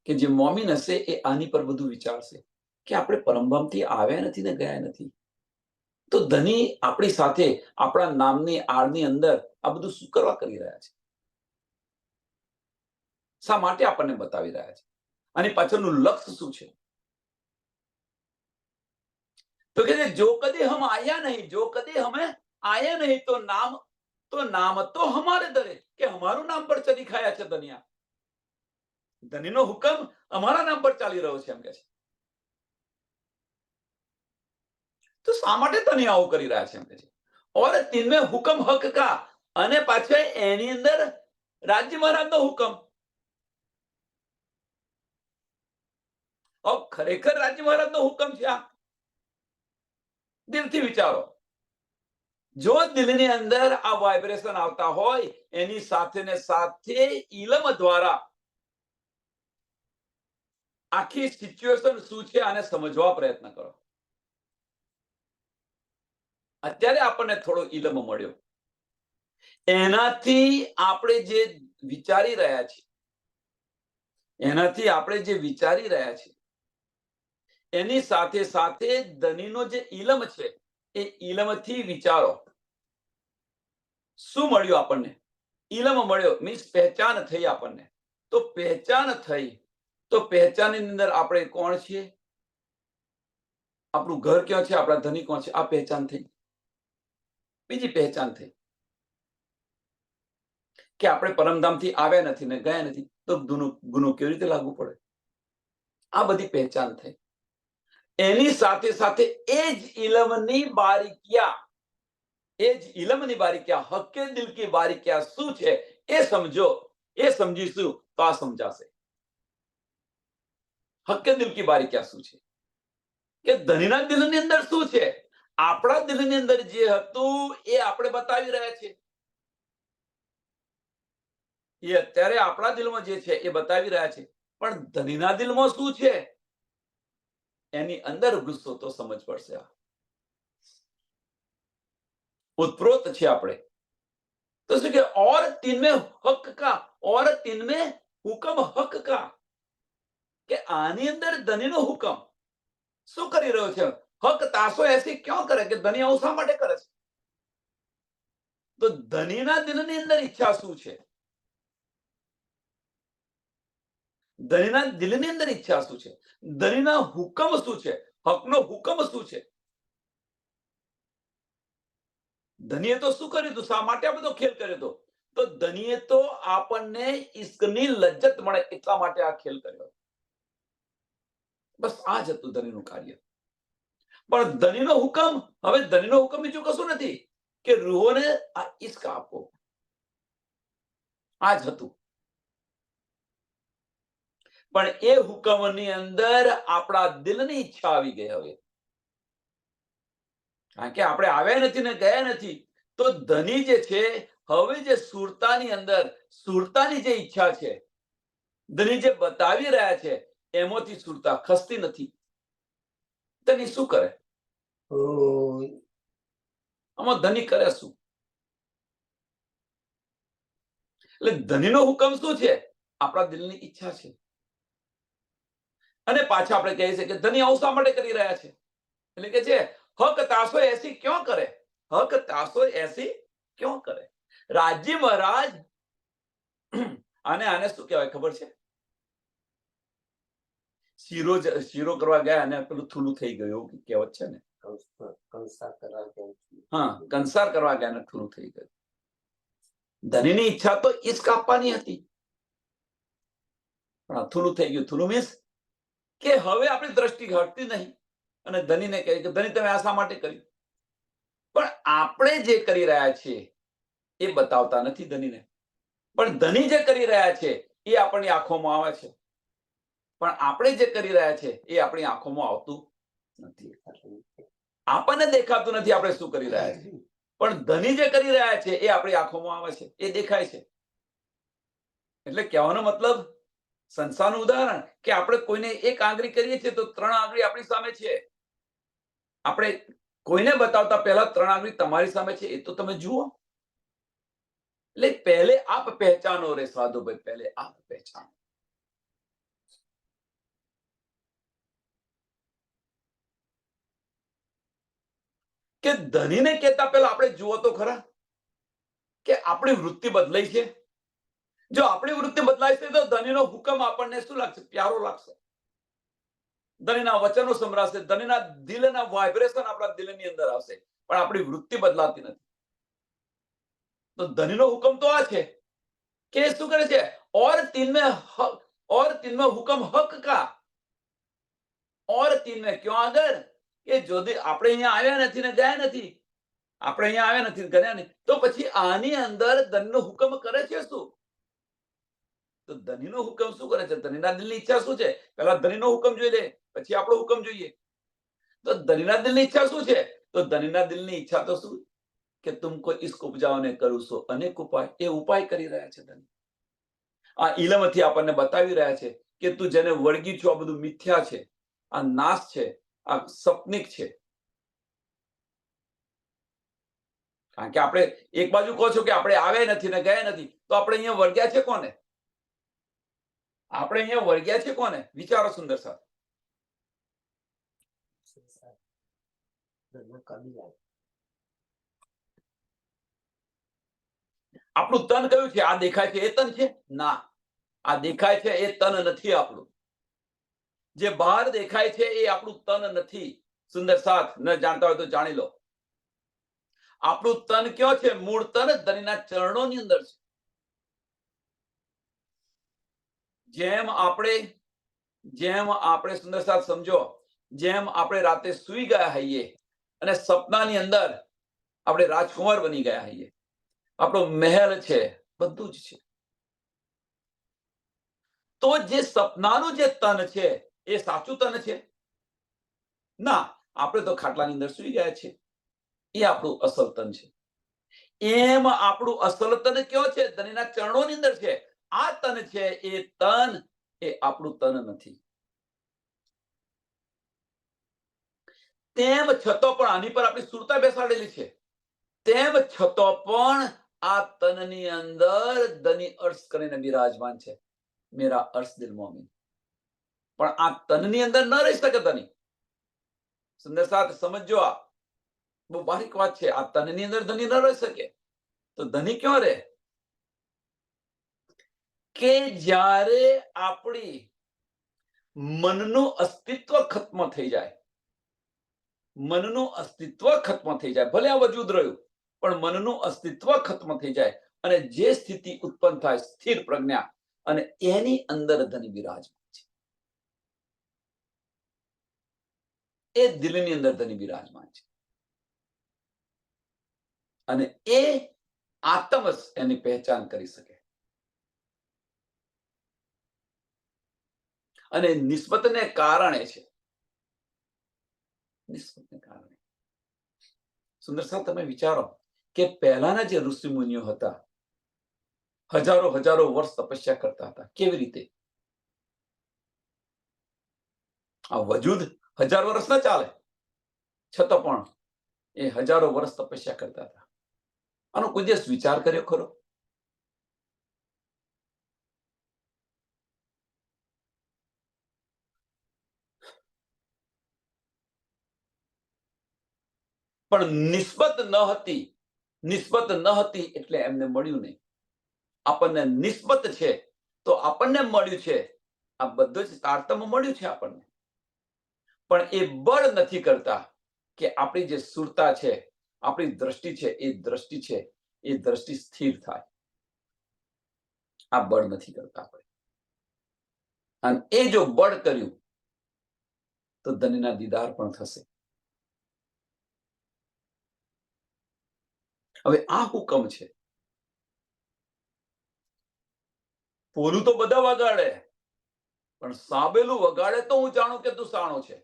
કે જે મોમીન હશે એ આની પર બધું વિચારશે કે આપણે પરમધામથી આવ્યા નથી ને ગયા નથી, તો ધની આપણી સાથે આપણા નામની આડની અંદર આ બધું શું કરવા કરી રહ્યા છે? શા માટે આપણને બતાવી રહ્યા છે? આની પાછળનું લક્ષ્ય શું છે? તો કે જો કદી હમ આયા નહીં, જો કદી હમે આયા નહીં તો નામ તો હમારે ધરે, કે અમારું નામ પર ચલી ખાયા છે ધનિયા. ધનીનો હુકમ અમારા નામ પર ચાલી રહ્યો છે એમ કે છે. તો શા માટે ધની આવું કરી રહ્યા છે એમ કે છે. ઓર તિનમે હુકમ હક કા, અને પાછળ એની અંદર રાજ્ય મહારાજનો હુકમ. ખરેખર રાજ્ય મહારાજનો હુકમ છે આ? દિલથી વિચારો. જો દિલની અંદર આ વાઇબ્રેશન આવતા હોય, એની સાથે ને સાથે ઇલમ દ્વારા આખી સિચ્યુએશન શું છે આને સમજવા પ્રયત્ન કરો. અત્યારે આપણને થોડો ઇલમ મળ્યો, એનાથી આપણે જે વિચારી રહ્યા છીએ, એની સાથે સાથે ધનીનો જે ઇલમ છે એ ઇલમથી વિચારો. શું મળ્યું આપણને? ઇલમ મળ્યો, મીન્સ પહેચાન થઈ આપણને. તો પહેચાન થઈ, તો પહેચાનની અંદર આપણે કોણ છીએ, આપણું ઘર ક્યાં છે, આપણા ધની કોણ છે, આ પહેચાન થઈ. બીજી પહેચાન થઈ કે આપણે પરમધામથી આવ્યા નથી ને ગયા નથી, તો ગુનો કેવી રીતે લાગુ પડે? આ બધી પહેચાન થઈ. એની સાથે સાથે એ જ ઇલમની બારીકિયા, હક્કે દિલ કી બારીકિયા શું છે એ સમજો, એ સમજીશું તો આ સમજાશે. હક્કે દિલ કી બારીકિયા શું છે, કે ધનીના દિલની અંદર શું છે? આપણા દિલની અંદર જે હતું એ આપણે બતાવી રહ્યા છે. એ અત્યારે આપણા દિલમાં જે છે એ બતાવી રહ્યા છે, પણ ધનીના દિલમાં શું છે એની અંદર ગુસ્સો તો સમજ પડશે. આ ઉત્પ્રોત છે આપણે. તો શું કે ઓર તિનમે હક કા, ઓર તિનમે હુકમ હક કા, કે આની અંદર ધનીનો હુકમ શું કરી રહ્યો છે? હક તાસો એસી ક્यों કરે, કે ધની આવું શા માટે કરે છે? તો ધનીના દિલની અંદર ઈચ્છા શું છે? ધનીના દિલની અંદર ઈચ્છા શું છે? ધનીના હુકમ શું છે? હકનો હુકમ શું છે? ધનીએ તો શું કર્યું હતું? શા માટે આ બધો ખેલ કર્યો હતો? તો ધનીએ તો આપણને ઈશ્કની લજ્જત મળે એટલા માટે આ ખેલ કર્યો. બસ આ જ હતું ધનીનું કાર્ય. પણ ધનીનો હુકમ, હવે ધનીનો હુકમ બીજું કશું નથી કે રૂહોને આ ઈશ્ક આપો. આ જ હતું. પણ એ હુકમની અંદર આપણા દિલની ઈચ્છા આવી ગઈ હવે. કારણ કે આપણે આવ્યા નથી ને ગયા નથી, તો ધની જે છે હવે જે સુરતાની અંદર સુરતાની જે ઈચ્છા છે, ધની જે બતાવી રહ્યા છે એમાંથી સુરતા ખસતી નથી. ધની શું કરે? આમાં ધની કરે શું? એટલે ધનીનો હુકમ શું છે? આપણા દિલની ઈચ્છા છે. અને પાછા આપણે કહીએ છીએ કે ધની આવું શા માટે કરી રહ્યા છે? એટલે કે છે હક તાસો એસી ક્यों કરે? હક તાસો એસી ક્यों કરે? રાજી મહારાજ આને શું કહેવાય ખબર છે? શીરો કરવા ગયા અને પેલું થૂલું થઈ ગયું કહેવત છે ને. હા, કંસાર કરવા ગયા ને થૂલું થઈ ગયું. ધનીની ઈચ્છા તો ઈસ કાપવાની હતી, પણ થૂલું થઈ ગયું. થૂલું મીન્સ કે હવે આપણી દ્રષ્ટિ હટતી નહીં અને ધનીને કહે કે ધની તમે આ શા માટે કર્યું? પણ આપણે જે કરી રહ્યા છીએ એ બતાવતા નથી ધનીને, પણ ધની જે કરી રહ્યા છે એ આપણી આંખોમાં આવે છે, પણ આપણે જે કરી રહ્યા છે એ આપણી આંખોમાં આવતું નથી. આપણને દેખાતું નથી આપણે શું કરી રહ્યા છે, પણ ધની જે કરી રહ્યા છે એ આપણી આંખોમાં આવે છે, એ દેખાય છે. એટલે કહેવાનો મતલબ સંસારનું ઉદાહરણ કે આપણે કોઈને એક આંગળી કરીએ છીએ તો 3 આંગળી આપણી સામે છે. આપણે કોઈને બતાવતા પહેલા 3 આંગળી તમારી સામે છે એ તો તમે જુઓ. એટલે પહેલે આપ પહેચાનો રે સાધુભાઈ, પહેલે આપ પહેચાનો. કે ધનીને કહેતા પહેલા આપણે જુઓ તો ખરા કે આપણી વૃત્તિ બદલાઈ છે. જો આપણી વૃત્તિ બદલાય છે તો ધનીનો હુકમ આપણને શું લાગશે? પ્યારો લાગશે. ધનીના વચનો સંભળાશે, ધનીના દિલના વાઇબ્રેશન આપણા દિલની અંદર આવશે, પણ આપણી વૃત્તિ બદલાતી નથી. તો ધનીનો હુકમ તો આ છે કે શું કરે છે? और तीन में हुक्म हक का. और तीन में क्यों આગળ? કે જો આપણે અહીંયા આવ્યા નથી ને ગયા નથી, આપણે અહીંયા આવ્યા નથી ગયા નહીં, તો પછી આની અંદર ધનનો હુકમ કરે છે શું? તો ધનીનો હુકમ શું કરે છે? ધનીના દિલની ઈચ્છા શું છે? પહેલા ધનીનો હુકમ જોઈ લે, પછી આપણો હુકમ જોઈએ. તો ધનીના દિલની ઈચ્છા શું છે? તો ધનીના દિલની ઈચ્છા તો શું કે તુમકો ઇશ્ક ઉપજાઓને કરું છો અનેક ઉપાય. એ ઉપાય કરી રહ્યા છે ધની. આ ઇલમથી આપણને બતાવી રહ્યા છે કે તું જેને વળગી છો આ બધું મિથ્યા છે, આ નાશ છે, આ સપનિક છે. કારણ કે આપણે એક બાજુ કહો છો કે આપણે આવ્યા નથી ને ગયા નથી, તો આપણે અહીંયા વળગ્યા છે કોને? આપણે અહીંયા વળગ્યા છે કોને? વિચારો સુંદર સાહેબ. આપણું તન કયું છે? આ દેખાય છે એ તન છે? ના, આ દેખાય છે એ તન નથી આપણું. જે બહાર દેખાય છે એ આપણું તન નથી. સુંદર સાથ ન જાણતા હોય તો જાણી લો. આપણું તન કયો છે? મૂળ તન ધનીના ચરણોની અંદર છે. જેમ આપણે સુંદર સાથ સમજો, જેમ આપણે રાતે સૂઈ ગયા હોઈએ અને સપનાની અંદર આપણે રાજકુમાર બની ગયા હોઈએ, આપણો મહેલ છે, બધું જ છે, તો જે સપનાનું જે તન છે એ સાચું તન છે? ના, આપણે તો ખાટલાની અંદર સૂઈ ગયા છે, એ આપણું અસલ તન છે. એમ આપણું અસલ તન કયો છે? ધનીના ચરણોની અંદર છે. આ તન છે એ તન એ આપણું તન નથી. તેમ છતાં પણ આની પર આપણી સુરતા બેસાડેલી છે. તેમ છતાં પણ આ તનની અંદર ધની અર્શ કરીને બિરાજમાન છે. મેરા અર્શ દિલ મોમીન. પણ આ તનની અંદર ન રહી શકે ધની. સુંદર સાથ સમજો, આ બહુ બારીક વાત છે. આ તનની અંદર ધની ન રહી શકે તો ધની ક્યાં રહે? કે જ્યારે આપણી મનનું અસ્તિત્વ ખત્મ થઈ જાય, મનનું અસ્તિત્વ ખત્મ થઈ જાય, ભલે આ વજૂદ રહ્યું પણ મનનું અસ્તિત્વ ખત્મ થઈ જાય અને જે સ્થિતિ ઉત્પન્ન થાય સ્થિર પ્રજ્ઞા, અને એની અંદર ધની બિરાજમાન છે. એ દિલની અંદર ધની બિરાજમાન છે અને એ આત્મ એની પહેચાન કરી શકે. અને નિસ્બતને કારણે છે. નિસ્બતને કારણે. સુંદર સાહેબ, તમે વિચારો કે પહેલાના જે ઋષિ મુનિઓ હતા, હજારો હજારો વર્ષ તપસ્યા કરતા હતા. કેવી રીતે? આ વજૂદ 1000 વર્ષ ના ચાલે, છતાં પણ એ હજારો વર્ષ તપસ્યા કરતા હતા. આનો કોઈ દિવસ વિચાર કર્યો ખરો? પણ નિસ્બત ન હતી એટલે એમને મળ્યું નહીં. આપણને નિસ્બત છે તો આપણને મળ્યું છે. આ બધું જ તારતમ્ય મળ્યું છે આપણને. પણ એ બળ નથી કરતા કે આપણી જે સુરતા છે, આપણી દ્રષ્ટિ છે, એ દ્રષ્ટિ સ્થિર થાય. આ બળ નથી કરતા આપણે. અને એ જો બળ કર્યું તો ધનના દીદાર પણ થશે. હવે આ હુકમ છે. પોલું તો બધા વગાડે, પણ સાબેલું વગાડે તો હું જાણું કે તું સાણો છે.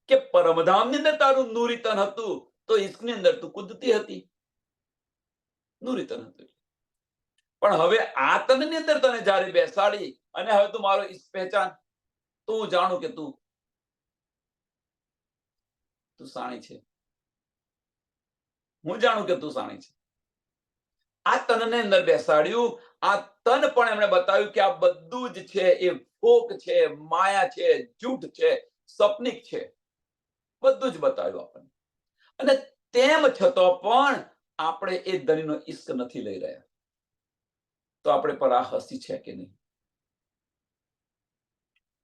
કે પરમધામની અંદર તારું નૂરી તન હતું તો ઈશ્કની અંદર તું કૂદતી હતી. નૂરી તન હતું. પણ હવે આ તનની અંદર તને જ્યારે બેસાડી અને હવે તું મારો ઈશ્ક પહેચાન, તો હું જાણું કે તું સાણી છે. હું જાણું કે તું સાણી છે. આ તનને અંદર બેસાડ્યું. આ તન પણ એમણે બતાવ્યું કે આ બધું જ છે એ ફોક છે, માયા છે, જૂઠ છે, સપનિક છે. બધું જ બતાવ્યું આપણને. અને તેમ છતાં પણ આપણે એ ધણીનો ઈશ્ક નથી લઈ રહ્યા. તો આપણે પર આ હસી છે કે નહીં?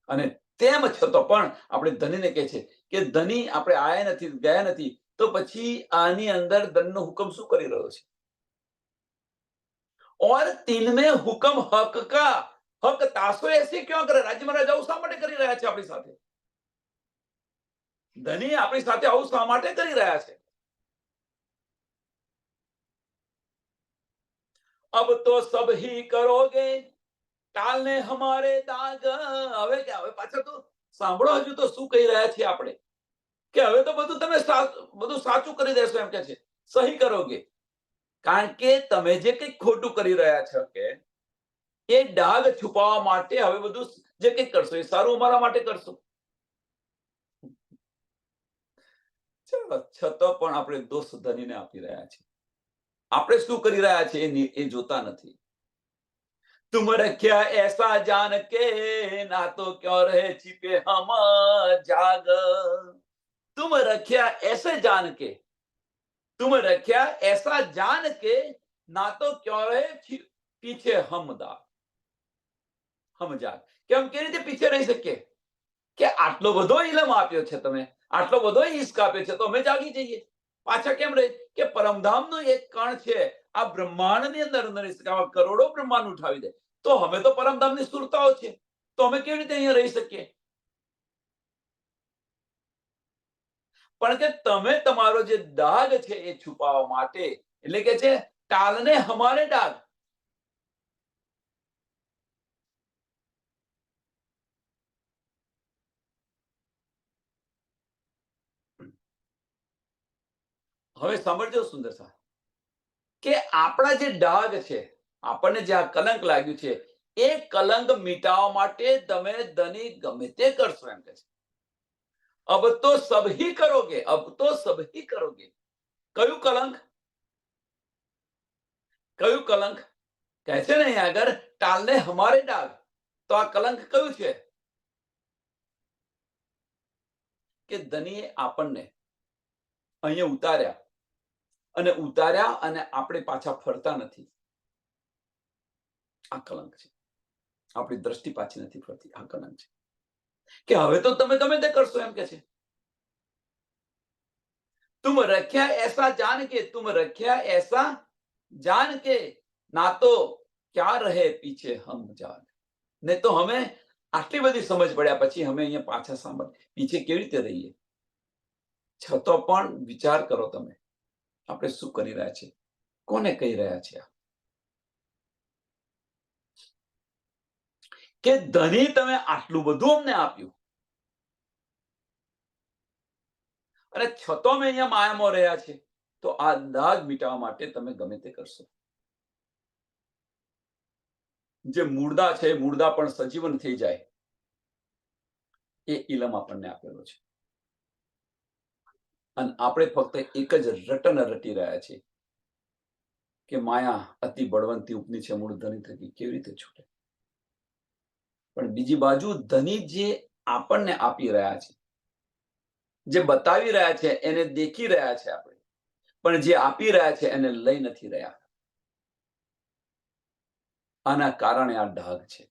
અને તેમ છતાં પણ આપણે ધનીને કહે છે કે ધની આપણે આયા નથી, ગયા નથી, તો પછી આની અંદર ધનનો હુકમ શું કરી રહ્યો છે? और 3 में हुक्म हक का हक तासो ऐसे क्यों करे? રાજ્ય મહારાજ આવું શા માટે કરી રહ્યા છે આપણી સાથે? ધની આપણી સાથે આવું શા માટે કરી રહ્યા છે? अब तो सब ही करोगे टालने हमारे दाग. હવે કે હવે પાછા તો સાંભળો, હજુ તો શું કહી રહ્યા છીએ આપણે કે હવે તો બધું તમે બધું સાચું કરી દેશો એમ કે છે. સહી કરોગે. કારણ કે તમે જે કંઈક ખોટું કરી રહ્યા છો કે એ ડાઘ છુપાવવા માટે હવે બધું જે કંઈક કરશો એ સારું અમારા માટે કરશો. ચાલો, છતાં પણ આપણે દોષ ધનીને આપી રહ્યા છીએ. આપણે શું કરી રહ્યા છીએ એ જોતા નથી. तुम रख्या ऐसा जान के ना तो क्यों रहे छिपे हम जाग. तुम रख्या ऐसे जान के, तुम रख्या ऐसा जान के ना तो क्यों रहे पीछे हम दाग. हम जाग. કે हम કેવી રીતે પીછે રહી શકીએ? કે આટલો બધો ઇલમ આપ્યો છે તમે, આટલો બધો ઈશ્ક આપ્યો છે, તો અમે જાગી જઈએ. પાછા કેમ રહે? કે પરમધામનો એક કણ છે આ બ્રહ્માંડની અંદર કરોડો બ્રહ્માંડ ઉઠાવી દે, તો અમે તો પરમધામની સુરતાઓ છે, તો અમે કેવી રીતે અહીંયા રહી શકીએ? પણ કે તમે તમારો જે દાગ છે એ છુપાવવા માટે, એટલે કે છે ટાલને હમારે દાગ. હવે સાંભળજો સુંદર સાહેબ, કે આપણા જે ડાઘ છે, આપણને જે આ કલંક લાગ્યું છે, એ કલંક મિટાવવા માટે તમે ધની ગમે તે કરશો એમ કે છે. અબ તો સબ હી કરોગે, અબ તો સબ હી કરોગે. કયું કલંક? કયું કલંક? કહે છે ને અહીંયા આગળ ટાલને હમારે ડાઘ. તો આ કલંક કયું છે? કે ધનીએ આપણને અહીંયા ઉતાર્યા અને આપણે પાછા ફરતા નથી. આ કલંક છે. આપણી દ્રષ્ટિ પાછી નથી ફરતી. આ કલંક છે કે હવે તો તમે ગમે તે કરશો એમ કે છે. तुम रख्या ऐसा जान के, तुम रख्या ऐसा जान के ना तो क्या रहे पीछे हम जाग. ને તો અમે આટલી બધી સમજ પડ્યા પછી અમે અહીંયા પાછા સાંભળ પીછે કેવી રીતે રહીએ? છતાં પણ વિચાર કરો તમે, આપણે શું કરી રહ્યા છીએ? કોને કહી રહ્યા છીએ? કે ધની તમે આટલું બધું અમને આપ્યું અને છતો અમે અહીંયા માયામાં રહ્યા છે, તો આ દાગ મિટાવવા માટે તમે ગમે તે કરશો. જે મુર્દા છે, મુર્દા પણ સજીવન થઈ જાય, એ ઇલમ આપણને આપેલો છે. અને આપણે ફક્ત એક જ રટન રટી રહ્યા છીએ કે માયા અતિ બળવંતી ઉપની છે, મૂળ ધની થકી કેવી રીતે છૂટે. પણ બીજી બાજુ ધની જે આપણને આપી રહ્યા છે, જે બતાવી રહ્યા છે, એને દેખી રહ્યા છે આપણે, પણ જે આપી રહ્યા છે એને લઈ નથી રહ્યા. આના કારણે આ ડાઘ છે.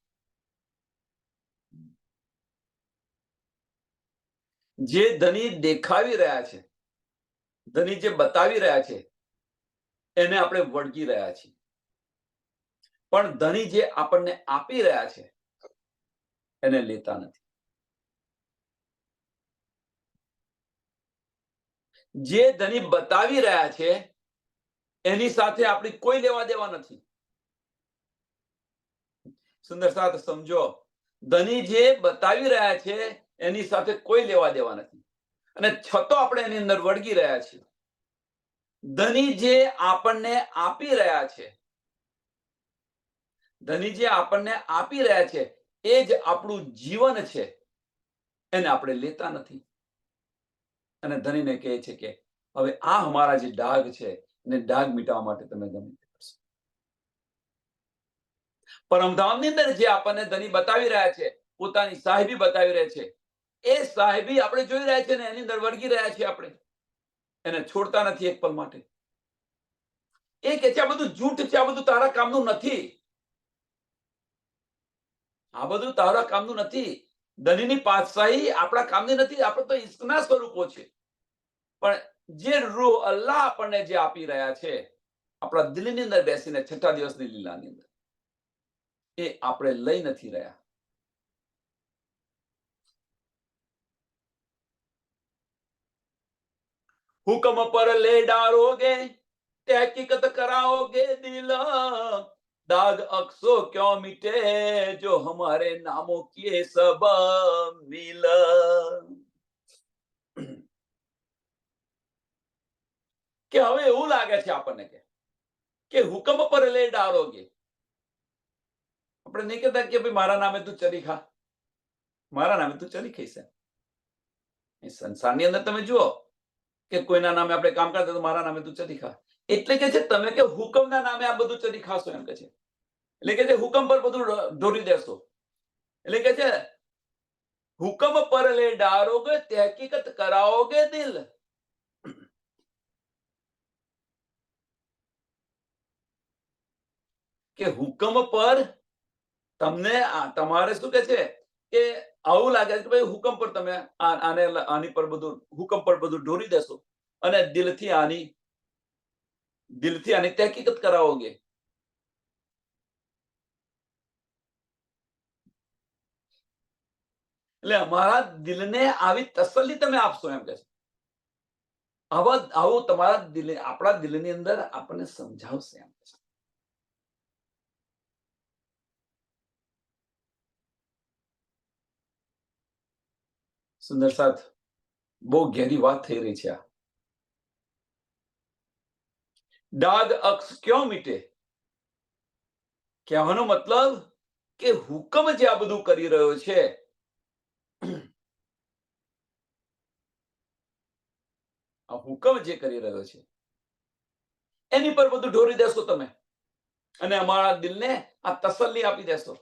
જે ધની દેખાવી રહ્યા છે, ધની જે બતાવી રહ્યા છે, એને આપણે વળગી રહ્યા છીએ. પણ ધની જે આપણને આપી રહ્યા છે એને લેતા નથી. જે ધની બતાવી રહ્યા છે એની સાથે આપણી કોઈ લેવા દેવા નથી. સુંદર સાથ સમજો, ધની જે બતાવી રહ્યા છે એની સાથે કોઈ લેવા દેવા નથી, અને છતો આપણે એની અંદર વળગી રહ્યા છીએ. ધની જે આપણને આપી રહ્યા છે, ધની જે આપણને આપી રહ્યા છે એ જ આપણું જીવન છે, એને આપણે લેતા નથી. અને ધનીને કહે છે કે હવે આ અમારા જે ડાઘ છે એને ડાઘ મિટાવવા માટે તમે ગમે તે કરશો. પરમધામની અંદર જે આપણને ધની બતાવી રહ્યા છે, પોતાની સાહેબી બતાવી રહ્યા છે, એ સાહેબી આપણે જોઈ રહ્યા છે ને એની અંદર વળગી રહ્યા છીએ. આપણે એને છોડતા નથી એક પલ માટે. એ કે છે આ બધું જૂઠ છે, આ બધું તારા કામનું નથી, આ બધું તારા કામનું નથી. ધનીની પાતશાહી આપણા કામની નથી, આપણે તો ઈશ્કના સ્વરૂપો છે. પણ જે રૂહ અલ્લાહ આપણને જે આપી રહ્યા છે આપણા દિલની અંદર બેસીને છઠ્ઠા દિવસની લીલાની અંદર, એ આપણે લઈ નથી રહ્યા. હુકમ પર લે ડારોગે, તहकीकत कराओगे दिल, दाग अक्सो क्यों मिटे जो हमारे नामों किए सब मिल. કે હવે એવું લાગે છે આપણને કે હુકમ પર લે ડારોગે. આપણે નહીં કહેતા કે ભાઈ મારા નામે તું ચરી ખા, મારા નામે તું ચરી ખાઈશ. એ સંસારની અંદર તમે જુઓ કે કોઈના નામે આપણે કામ કરતા તો મારા નામે તું ચરી ખા. એટલે કે છે તમે કે હુકમના નામે આ બધું ચરી ખાશો એમ કે છે. એટલે કે છે હુકમ પર બધું ઢોરી દેશો. એટલે કે છે હુકમ પર લે ડારોગે, તहकीकत कराओगे दिल. કે હુકમ પર તમને તમારે શું કે છે કે આવું લાગે છે કે ભાઈ હુકમ પર તમે આની પર બધું હુકમ પર બધું ઢોરી દેશો અને દિલથી આની તहकीकत કરાવોગે. એટલે અમારા દિલને આવી તસલ્લી તમે આપશો એમ કે છે. આવું તમારા દિલ, આપણા દિલની અંદર આપણને સમજાવશે એમ કે છે. સુંદર સાથ, બહુ ઘેરી વાત થઈ રહી છે. આ દાગ અક્ષ ક્यों મિટે, કહેવાનો મતલબ કે હુકમ જે આ બધું કરી રહ્યો છે, આ હુકમ જે કરી રહ્યો છે એની પર બધું ઢોરી દેશો તમે અને અમારા દિલને આ તસલ્લી આપી દેશો.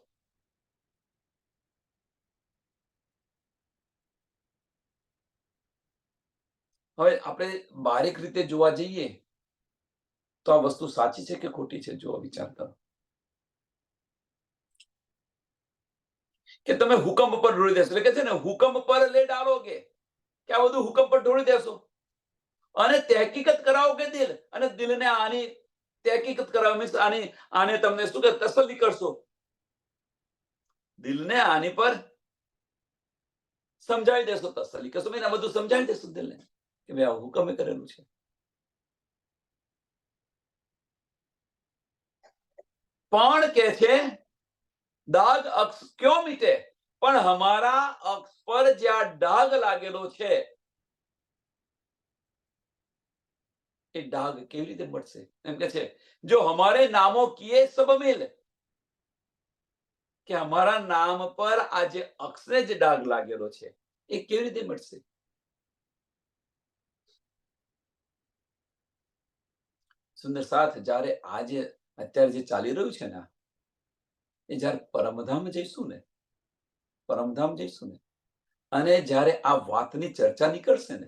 હવે આપણે બારીક રીતે જોવા જઈએ તો આ વસ્તુ સાચી છે કે ખોટી છે? જો વિચાર કરો કે તમે હુકમ પર ઢોળી દેશો, એટલે કે છે ને હુકમ પર લે ડાલોગે, કે આ બધું હુકમ પર ઢોળી દેશો અને તहकीकत કરાવોગે દિલ, અને દિલને આની તहकीकत કરાવો મીન્સ આને તમને શું કે તસલ્લી કરશો. દિલને આની પર સમજાવી દેશો, તસલ્લી કરશો, આ બધું સમજાવી દેશો દિલને કે ભાઈ આ હુકમે કરેલું છે. પણ કે છે દાગ અક્ષ ક્યો મીટે, પણ હમારા અક્ષ પર જે આ ડાઘ લાગેલો છે એ ડાઘ કેવી રીતે મળશે? એમ કે છે જો હમારે નામો કિએ સબ મિલ, કે અમારા નામ પર આ જે અક્ષરે જે ડાઘ લાગેલો છે એ કેવી રીતે મળશે? સુંદર સાથ, જ્યારે આજે અત્યારે જે ચાલી રહ્યું છે ને એ જ્યારે પરમધામ જઈશું ને, પરમધામ જઈશું ને, અને જ્યારે આ વાતની ચર્ચા નીકળશે ને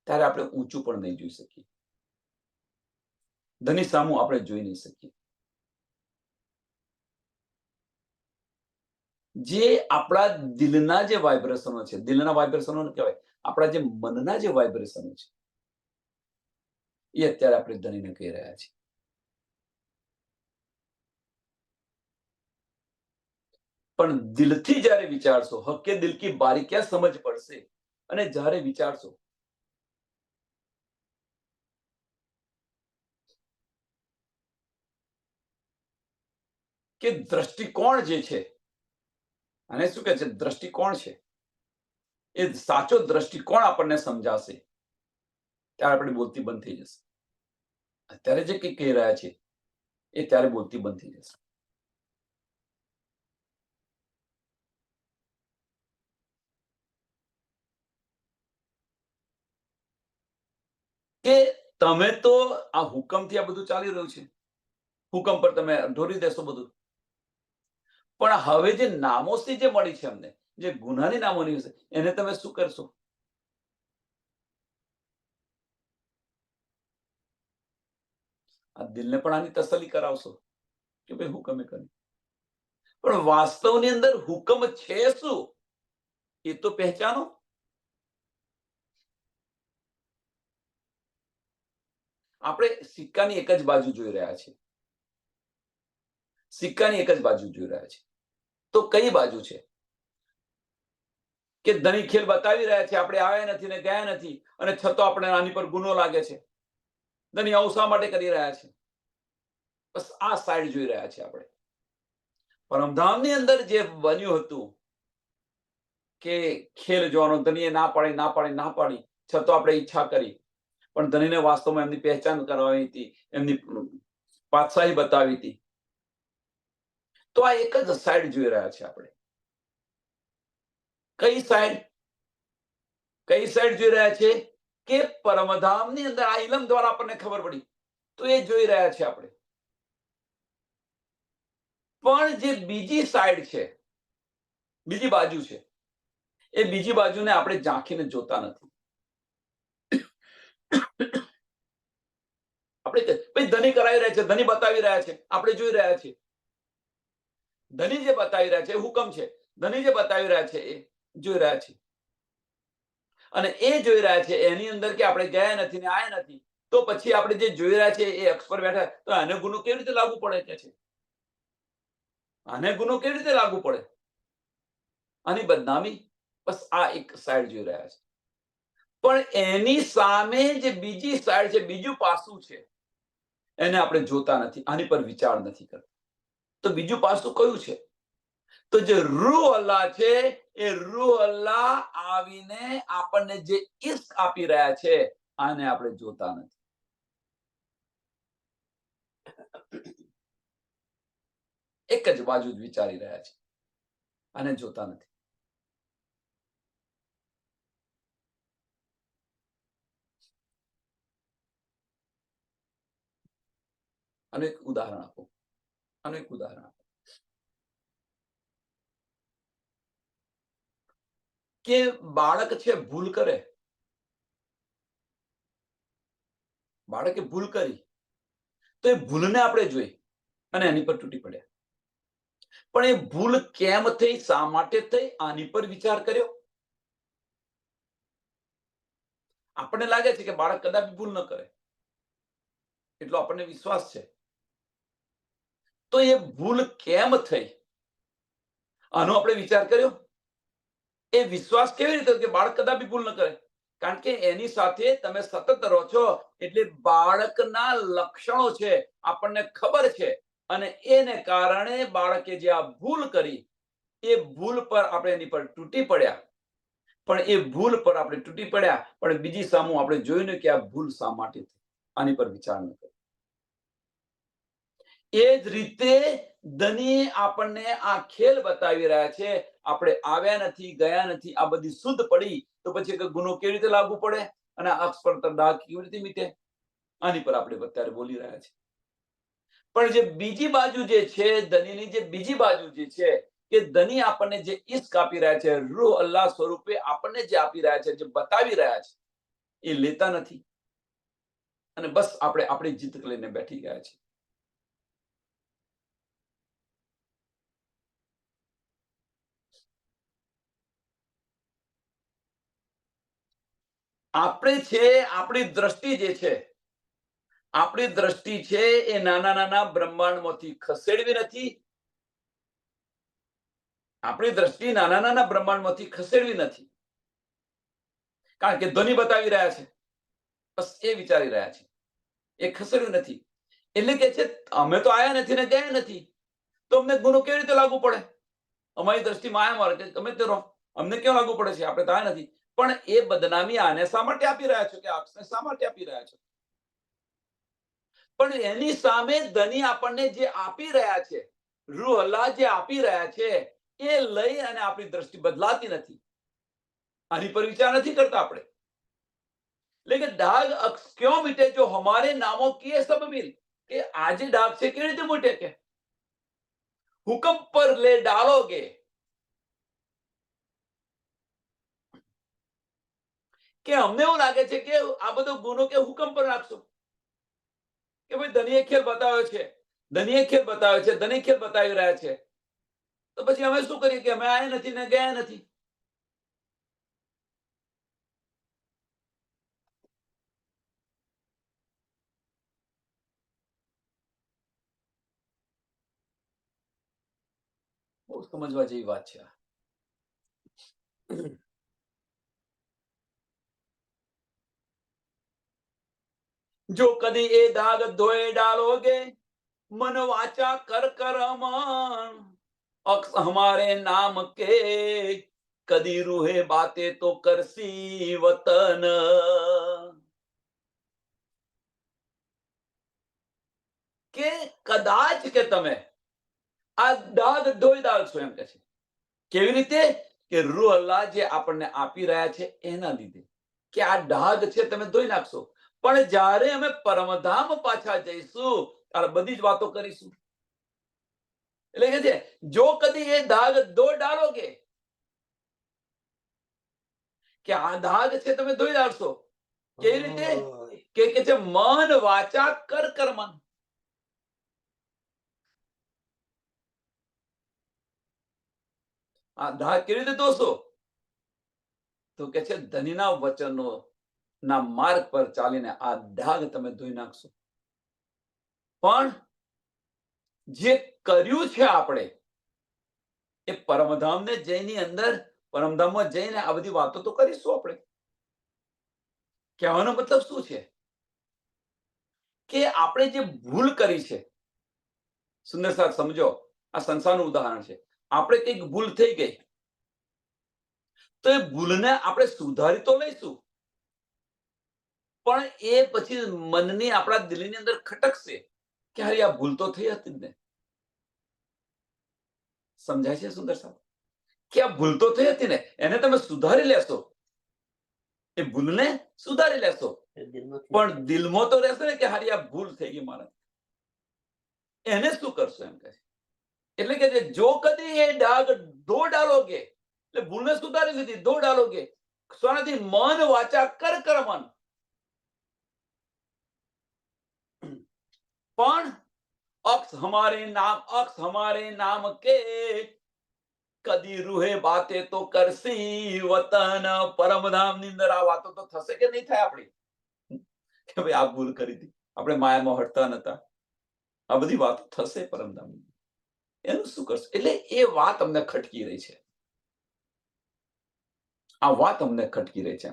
ત્યારે આપણે ઊંચું પણ નહીં જોઈ શકીએ, ધની સામું આપણે જોઈ નહીં શકીએ. જે આપણા દિલના જે વાઇબ્રેશનો છે, દિલના વાઇબ્રેશનો કહેવાય, આપણા જે મનના જે વાઇબ્રેશનો છે એ અત્યારે આપણે ધનીને કહી રહ્યા છીએ. પણ દિલથી જ્યારે વિચારશો, હકે દિલ કી બારીકિયા સમજ પડશે, અને જ્યારે વિચારશો કે દ્રષ્ટિકોણ જે છે, અને શું કહે છે, દ્રષ્ટિકોણ છે એ સાચો દ્રષ્ટિકોણ આપણને સમજાશે ત્યારે આપણે બોલતી બંધ થઈ જશે. અત્યારે જે કંઈ કહી રહ્યા છે એ ત્યારે બોલતી બંધ થઈ જશે. કે તમે તો આ હુકમથી આ બધું ચાલી રહ્યું છે, હુકમ પર તમે ઢોરી દેશો બધું, પણ હવે જે નામોસી જે મળી છે અમને, જે ગુનાની નામોની છે, એને તમે શું કરશો? આ દિલને પણ આની તસલ્લી કરાવશો કે ભાઈ હુકમે કરી, પણ વાસ્તવની અંદર હુકમ છે શું એ તો પહેચાનો. આપણે સિક્કાની એક જ બાજુ જોઈ રહ્યા છીએ, સિક્કાની એક જ બાજુ જોઈ રહ્યા છે. તો કઈ બાજુ છે? કે ધણી ખેલ બતાવી રહ્યા છે, આપણે આવ્યા નથી ને ગયા નથી, અને છતાં આપણે આની પર ગુનો લાગે છે, ધણી આવું શા માટે કરી રહ્યા છે? બસ આ સાઈડ જોઈ રહ્યા છે આપણે. પરમધામની અંદર જે બન્યું હતું કે ખેલ જોવાનો, ધણીએ ના પાડી, ના પાડી, ના પાડી, છતાં આપણે ઈચ્છા કરી, પણ ધણીને વાસ્તવમાં એમની પહેચાન કરવાની હતી, એમની પાતશાહી બતાવી હતી. તો આ એક જ સાઈડ જોઈ રહ્યા છે આપણે. કઈ સાઈડ? કઈ સાઈડ જોઈ રહ્યા છે? કે પરમધામની અંદર આ ઇલમ દ્વારા આપણને ખબર પડી, તો એ જોઈ રહ્યા છે આપણે. પણ જે બીજી સાઈડ છે, બીજી બાજુ છે, એ બીજી બાજુને આપણે ઝાંખીને જોતા નથી. આપણે ભાઈ ધની કરાવી રહ્યા છે, ધની બતાવી રહ્યા છે, આપણે જોઈ રહ્યા છીએ. ધની જે બતાવી રહ્યા છે એ હુકમ છે, ધની જે બતાવી રહ્યા છે એ જોઈ રહ્યા છે, અને એ જોઈ રહ્યા છે એની અંદર કે આપણે ગયા નથી ને આયા નથી, તો પછી આપણે જે જોઈ રહ્યા છે એ અક્ષ પર બેઠા, તો આને ગુનો કેવી રીતે લાગુ પડે કે છે? આને ગુનો કેવી રીતે લાગુ પડે? આની બદનામી. બસ આ એક સાઈડ જોઈ રહ્યા છે, પણ એની સામે જે બીજી સાઈડ છે, બીજું પાસું છે, એને આપણે જોતા નથી, આની પર વિચાર નથી કરતા. તો બીજું પાસું કયું છે? તો જે રૂહ અલ્લાહ છે, એ રૂહ અલ્લાહ આવીને આપણને જે ઇશ્ક આપી રહ્યા છે, આને આપણે જોતા નથી. એક જ બાજુ જ વિચારી રહ્યા છે, આને જોતા નથી. આનું એક ઉદાહરણ આપો, આનું એક ઉદાહરણ આપો કે બાળક છે ભૂલ કરે, બાળકે ભૂલ કરી, તો એ ભૂલને આપણે જોઈ અને એની પર તૂટી પડ્યા, પણ એ ભૂલ કેમ થઈ, શા માટે થઈ, આની પર વિચાર કર્યો? આપણને લાગે છે કે બાળક કદાપી ભૂલ ન કરે, એટલો આપણને વિશ્વાસ છે. તો એ ભૂલ કેમ થઈ, આનો આપણે વિચાર કર્યો? એ વિશ્વાસ કેવી રીતે કે બાળક કદાપી ભૂલ ન કરે? કારણ કે એની સાથે તમે સતત રહો છો, એટલે બાળકના લક્ષણો છે, આપણને ખબર છે અને એને કારણે બાળકે જે આ ભૂલ કરી એ ભૂલ પર આપણે એની પર તૂટી પડ્યા, પણ એ ભૂલ પર આપણે તૂટી પડ્યા, પણ બીજી સામું આપણે જોયું ને કે આ ભૂલ શા માટે થઈ, આની પર વિચાર ન કર્યો. એ જ રીતે ધની આપણને આ ખેલ બતાવી રહ્યા છે. આપણે આવ્યા નથી, ગયા નથી, આ બધી શુદ્ધ પડી તો પછી ગુનો કેવી રીતે લાગુ પડે અને અક્ષ પર દાગ કેવી રીતે મીટે, આની પર આપણે અત્યારે બોલી રહ્યા છે. પણ જે બીજી બાજુ જે છે, ધનીની જે બીજી બાજુ જે છે કે ધની આપણને જે ઈશ્ક આપી રહ્યા છે, રૂહ અલ્લાહ સ્વરૂપે આપણને જે આપી રહ્યા છે, જે બતાવી રહ્યા છે, એ લેતા નથી અને બસ આપણે આપણી જીત લઈને બેઠી ગયા છે. આપણે છે, આપણી દ્રષ્ટિ જે છે, આપણી દ્રષ્ટિ છે એ નાના નાના બ્રહ્માંડમાંથી ખસેડવી નથી. આપણી દ્રષ્ટિ નાના નાના બ્રહ્માંડમાંથી ખસેડવી નથી, કારણ કે ધ્વનિ બતાવી રહ્યા છે, બસ એ વિચારી રહ્યા છે, એ ખસેડ્યું નથી. એટલે કે છે અમે તો આયા નથી ને ગયા નથી, તો અમને ગુનો કેવી રીતે લાગુ પડે? અમારી દ્રષ્ટિમાં આયા મારે તમે તે રહો, અમને કેમ લાગુ પડે છે? આપણે તો આયા નથી. પણ એ બદનામી આને શા માટે આપી રહ્યા છો, કે અક્ષને શા માટે આપી રહ્યા છો? પણ એની સામે ધની આપણને જે આપી રહ્યા છે, રૂહ અલ્લાહ જે આપી રહ્યા છે, એ લઈ અને આપણી દ્રષ્ટિ બદલાતી નથી. આની પર વિચાર નથી કરતા આપણે. लेकिन दाग अक्स क्यों मिटे? जो हमारे नामों की सब मिल के आज दाग से केवी રીતે मिटे के हुक्म पर ले डालोगे કે અમને એવું લાગે છે કે આ બધો ગુનો કે હુકમ પર નાખશો કે ભાઈ ધનીએ ખેલ બતાવ્યો છે, ધનીએ ખેલ બતાવ્યો છે, ધની ખેલ બતાવી રહ્યા છે, તો પછી અમે શું કરીએ કે અમે આયા નથી ને ગયા નથી. બહુ સમજવા જેવી વાત છે. જો કદી એ દાગ ધોઈ ડાલોગે मन वाचा कर कर अमन अक्स हमारे नाम के कदी रूहे बातें तो करसी वतन કે કદાચ કે તમે આ દાગ ધોઈ ડાલશો, એમ કે છે. કેવી રીતે? કે રૂહ અલ્લાહ જે આપણને આપી રહ્યા છે એના લીધે, કે આ ડાઘ છે તમે ધોઈ નાખશો. પણ જ્યારે અમે પરમધામ પાછા જઈશું ત્યારે બધી જ વાતો કરીશું. એટલે કે છે જો કદી એ દાગ ધો ડાલોગે, કે આ દાગ છે તમે ધોઈ ડાલશો. કેવી રીતે? કે છે મન વાચા કર કર્મન. આ દાગ કેવી રીતે ધોશો? તો કે છે ધનીના વચનો ના માર્ગ પર ચાલીને આ દાગ તમે ધોઈ નાખશો. પણ જે કર્યું છે આપણે એ પરમધામને જઈની અંદર, પરમધામમાં જઈને આ બધી વાતો તો કરીશું આપણે. કહેવાનો મતલબ શું છે? કે આપણે જે ભૂલ કરી છે, સુંદર સાહેબ સમજો, આ સંસારનું ઉદાહરણ છે. આપણે કંઈક ભૂલ થઈ ગઈ તો એ ભૂલને આપણે સુધારી તો લઈશું, પણ એ પછી મનની આપણા દિલની અંદર ખટકશે કે અરે આ ભૂલ તો થઈ હતી ને. સમજાય છે સુંદર સાહેબ? કે આ ભૂલ તો થઈ હતી ને, એને તમે સુધારી લેશો, એ ભૂલને સુધારી લેશો, પણ દિલમાં તો રહેશે ને કે હારી આ ભૂલ થઈ ગઈ મારા. એને શું કરશો એમ કહે. એટલે કે જો કદી એ ડાગ ધો ડાલોગે, એટલે ભૂલને સુધારી લીધી, ધો ડાલોગે સોનાથી મન વાચા કર કર્મન. પણ અક્ષ હમારે નામ કે કદી રૂહે બાતે તો કરસી વતન. પરમધામ ની અંદર આ વાતો તો થશે કે નહીં થાય આપણી, કે ભાઈ આ ભૂલ કરી હતી, આપણે માયામાં હટતા નતા, આ બધી વાતો થશે પરમધામ. એનું શું કરશે? એટલે એ વાત અમને ખટકી રહી છે, આ વાત અમને ખટકી રહી છે.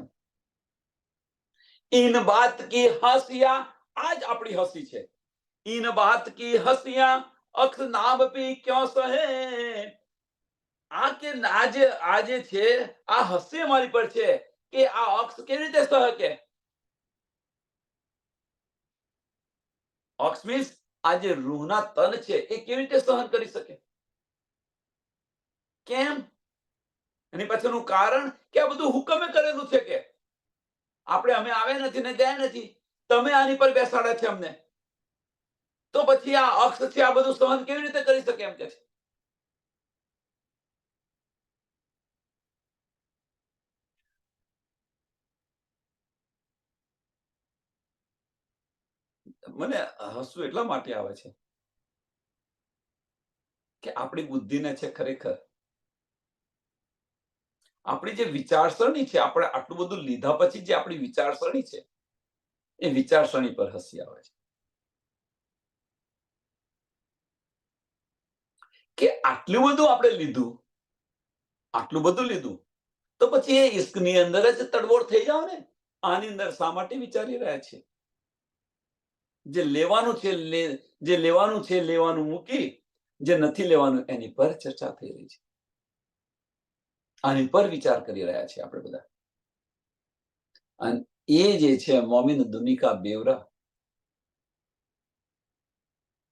इन बात की हंसिया, आज આપણી હસી છે. इन बात की हंसिया અક્ષ નામ ભી ક્યો સહે. આ કે આ જે છે આ હાસ્ય મારી પર છે કે આ અક્ષ કેવી રીતે સહ કે અક્ષ મીન્સ આ જે રૂહના તન છે એ કેવી રીતે સહન કરી શકે? કેમ? એની પાછળનું કારણ કે આ બધું હુકમે કરેલું છે કે અમે આવ્યા નથી ને ગયા નથી, તમે આની પર બેસાડ્યા છે અમને, તો પછી આ અક્ષ છે આ બધું સહન કેવી રીતે કરી શકે એમ કે છે. મને હસવું એટલા માટે આવે છે કે આપણી બુદ્ધિને છે ખરેખર આપણી જે વિચારસરણી છે, આપણે આટલું બધું લીધા પછી જે આપણી વિચારસરણી છે એ વિચારસરણી પર હસી આવે છે કે આટલું બધું આપણે લીધું, આટલું બધું લીધું, તો પછી એ ઇશ્કની અંદર જ તડબોળ થઈ જાવ ને. આની અંદર શા માટે વિચારી રહ્યા છે? જે લેવાનું છે જે લેવાનું છે લેવાનું મૂકી, જે નથી લેવાનું એની પર ચર્ચા થઈ રહી છે. આની પર વિચાર કરી રહ્યા છે આપણે બધા. અને એ જે છે મોમિન દુનિકા બેવરા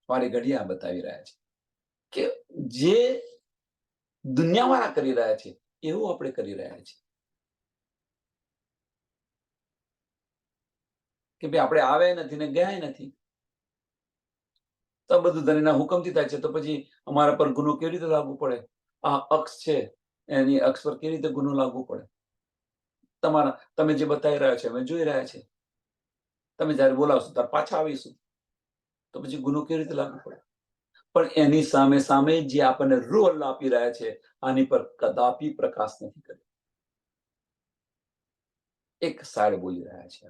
વાળી ઘડિયા બતાવી રહ્યા છે કે જે દુનિયાવાળા કરી રહ્યા છે એવું આપણે કરી રહ્યા છીએ કે ભાઈ આપણે આવ્યા નથી ને ગયા નથી, તો બધું ધણીના હુકમથી થાય છે, તો પછી અમારા પર ગુનો કેવી રીતે લાગુ પડે? આ અક્ષ છે એની અક્ષ પર કેવી રીતે ગુનો લાગુ પડે? તમે જે બતાવી રહ્યા છે અમે જોઈ રહ્યા છે, તમે જયારે બોલાવશો ત્યારે પાછા આવીશું, તો પછી ગુનો કેવી રીતે લાગુ પડે? પણ એની સામે સામે જે આપણને રૂહ અલ્લાહ આપી રહ્યા છે આની પર કદાપી પ્રકાશ નથી કર્યો. એક સાઈડ બોલી રહ્યા છે.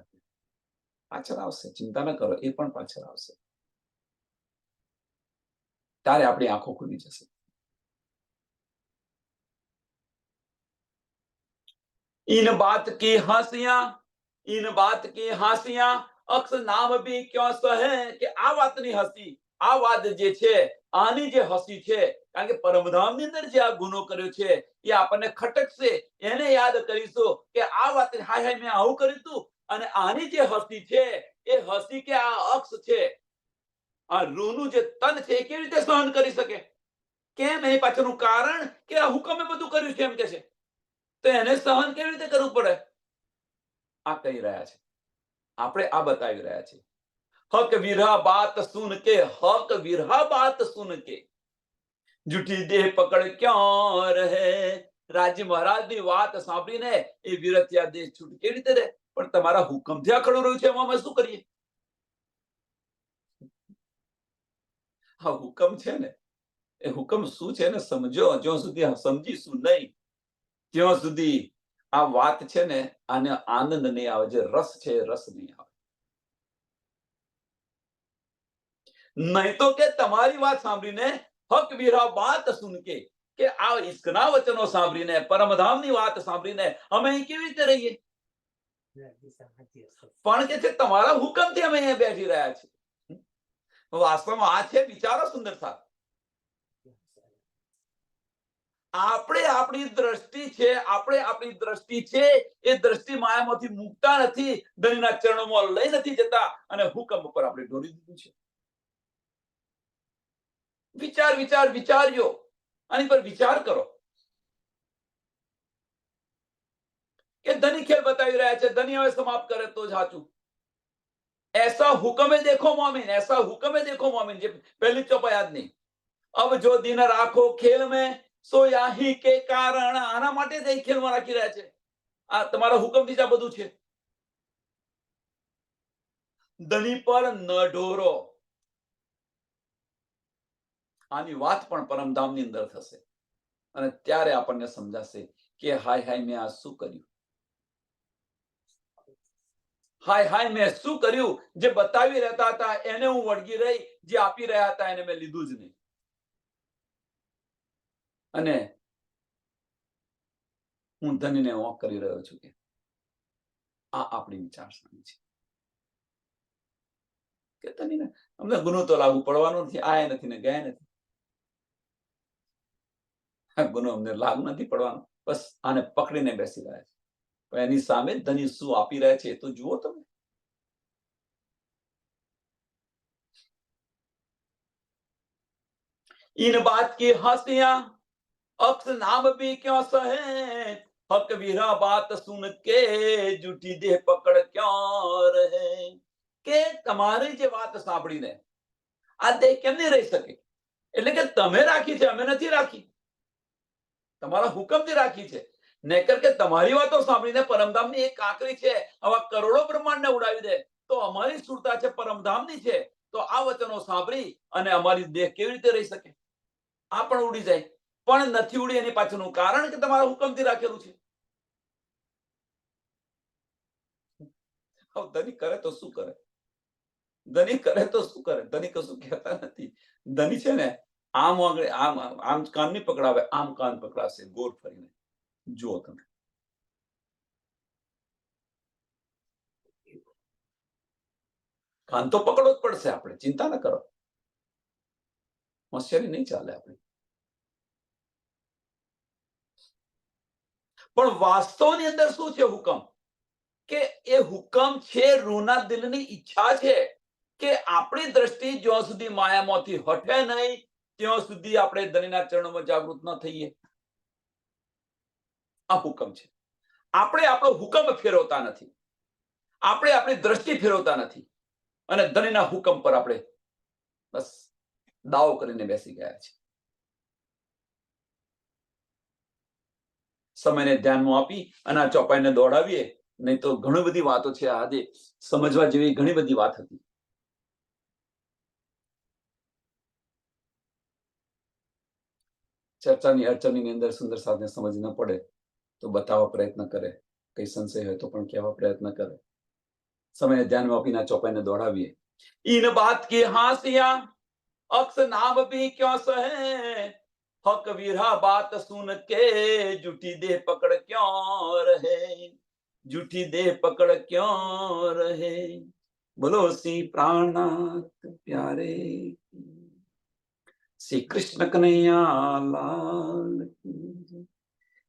પાછળ આવશે, ચિંતા ન કરો, એ પણ પાછળ આવશે. ત્યારે આપણી આંખો ખુલી જશે. इन बात की हासियां, इन बात की हासियां, અક્ષ નામ ભી ક્યો સહે કે આ વાતની હસી, આ વાત જે છે આની જે હસી છે, કારણ કે પરમધામની અંદર જે આ ગુનો કર્યો છે એ આપણને ખટકશે. એને યાદ કરીશું કે આ વાત હાય હાય મેં આવું કર્યું હતું, અને આની જે હસી છે એ હસી કે આ અક્ષ છે, આ રૂહનું જે તન છે એ કેવી રીતે સહન કરી શકે? કેમ? એની પાછળનું કારણ કે આ હુકમે બધું કર્યું છે એમ કે છે, તો એને સહન કેવી રીતે કરવું પડે? આ કહી રહ્યા છે, આપણે આ બતાવી રહ્યા છે. હક વિરહા બાત સુન કે, હક વિરહા બાત સુન કે જૂઠી દેહ પકડ ક્યાં રહે. રાજી મહારાજની વાત સાંભળીને એ વિરતિયા દેહ છૂટ કેવી રીતે રહે? પણ તમારા હુકમથી આ ખડું રહ્યું છે, એમાં અમે શું કરીએ? આ હુકમ છે ને, એ હુકમ શું છે ને સમજો. જ્યાં સુધી સમજીશું નહીં, ત્યાં સુધી આ વાત છે ને આને આનંદ નહીં આવે, જે રસ છે એ રસ નહીં આવે. નહીં તો કે તમારી વાત સાંભળીને હક વિરહ બાત સુન કે આ ઇશ્કના વચનો સાંભળીને, પરમધામની વાત સાંભળીને અમે અહીં કેવી રીતે રહીએ? પણ કે છે તમારા હુકમથી અમે અહીંયા બેઠી રહ્યા છીએ. વાસ્તવમાં આ છે, વિચારો સુંદર સાહેબ. આપણે આપણી દ્રષ્ટિ છે એ દ્રષ્ટિ માયામાંથી મુકતા નથી, ધણીના ચરણોમાં લઈ નથી જતા, અને હુકમ ઉપર આપણે ઢોળી દીધું છે. વિચાર્યો, આની પર વિચાર કરો કે ધની ખેલ બતાવી રહ્યા છે, ધની હવે સમાપ્ત કરે તો જ સાચું. ऐसा हुक्म है देखो मोमिन, ऐसा हुक्म है देखो मोमिन, જે પહેલી ચોપાઈ આજની. अब जो दिन રાખો ખેલ में સોયા હી કે કારણ, આના માટે જ અહીં ખેલમાં રાખી રહ્યા છે. આ તમારા હુકમથી જ આ બધું છે. ધની પર ન ઢોરો, આની વાત પણ પરમધામની અંદર થશે, અને ત્યારે આપણને સમજાશે કે હાય હાય મેં આ શું કર્યું, હાય હાય મેં શું કર્યું. જે બતાવી રહેતા હતા એને હું વળગી રહી, જે આપી રહ્યા હતા એને મેં લીધું જ નહીં, અને હું ધનને વોક કરી રહ્યો છું. કે આ આપણી વિચારસરણી છે. કેતા નહીં ને અમને ગુનો તો લાગુ પડવાનો નથી, આયા નથી ને ગયા નથી. આ ગુનો અમને લાગુ નથી પડવાનો, બસ આને પકડીને બેસી રહ્યા છે. પણ એની સામે ધની શું આપી રહ્યા છે એ તો જુઓ તમે. इन बात की हंसियां अक्स नाम भी क्यों सहे, हक वीरा बात सुन के जूठी देह પકડ ક્યાં રહે. કે તમારી જે વાત સાંભળીને આ દેહ કેમ નહીં રહી શકે? એટલે કે તમે રાખી છે, અમે નથી રાખી, તમારા હુકમથી રાખી છે. નહીતર કે તમારી વાતો સાંભળીને પરમધામની એક કાંકરી છે આવા કરોડો બ્રહ્માંડને ઉડાવી દે, તો અમારી સુરતા છે પરમધામની છે, તો આ વચનો સાંભળી અને અમારી દેહ કેવી રીતે રહી શકે? આ પણ ઉડી જાય. પણ નથી ઉડી એની પાછળનું કારણ કે તમારા હુકમથી રાખેલું છે. ધની કરે તો શું કરે? ધની કરે તો શું કરે? ધની કશું કહેતા નથી. ધની છે ને આમ આગળ આમ આમ કાન નહીં પકડાવે, આમ કાન પકડાશે ગોળ ફરીને. જુઓ તમે. કાન તો પકડવો જ પડશે આપણે, ચિંતા ન કરો. હોશિયારી નહીં ચાલે આપણે. પણ વાસ્તવની અંદર શું છે હુકમ? કે એ હુકમ છે રૂના દિલની ઈચ્છા છે કે આપણી દ્રષ્ટિ જ્યાં સુધી માયામાંથી હટે નહીં ત્યાં સુધી આપણે ધણીના ચરણોમાં જાગૃત ન થઈએ. આ હુકમ છે. આપણે આપણો હુકમ ફેરવતા નથી, આપણે આપણી દ્રષ્ટિ ફેરવતા નથી અને ધણીના હુકમ પર આપણે બસ દાવો કરીને બેસી ગયા છે. સમયને ધ્યાનમાં આપી અને આ ચોપાઈને દોડાવીએ, નહીં તો ઘણી બધી વાતો છે. આજે સમજવા જેવી ઘણી બધી વાત હતી. ચર્ચાની અડચણની અંદર સુંદર સાધને સમજ ન પડે તો બતાવવા પ્રયત્ન કરે, કઈ સંશય હોય તો પણ કહેવા પ્રયત્ન કરે. સમયને ધ્યાનમાં આપીને આ ચોપાઈને દોડાવીએ. इन बात की हासियां अक्स नाम भी क्यों सहे, हक वीरा बात सुन के जूठी देह पकड़ क्यों रहे, जूठी देह पकड़ क्यों रहे. बोलो श्री प्राणनाथ प्यारे, श्री कृष्ण कन्हैया लाल की,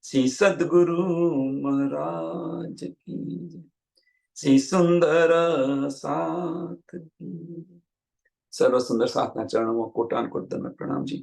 श्री सदगुरु महाराज की, श्री सुंदर साथ की. સર્વ સુંદર સાથના ચરણોમાં કોટાન કોટ પ્રણામજી.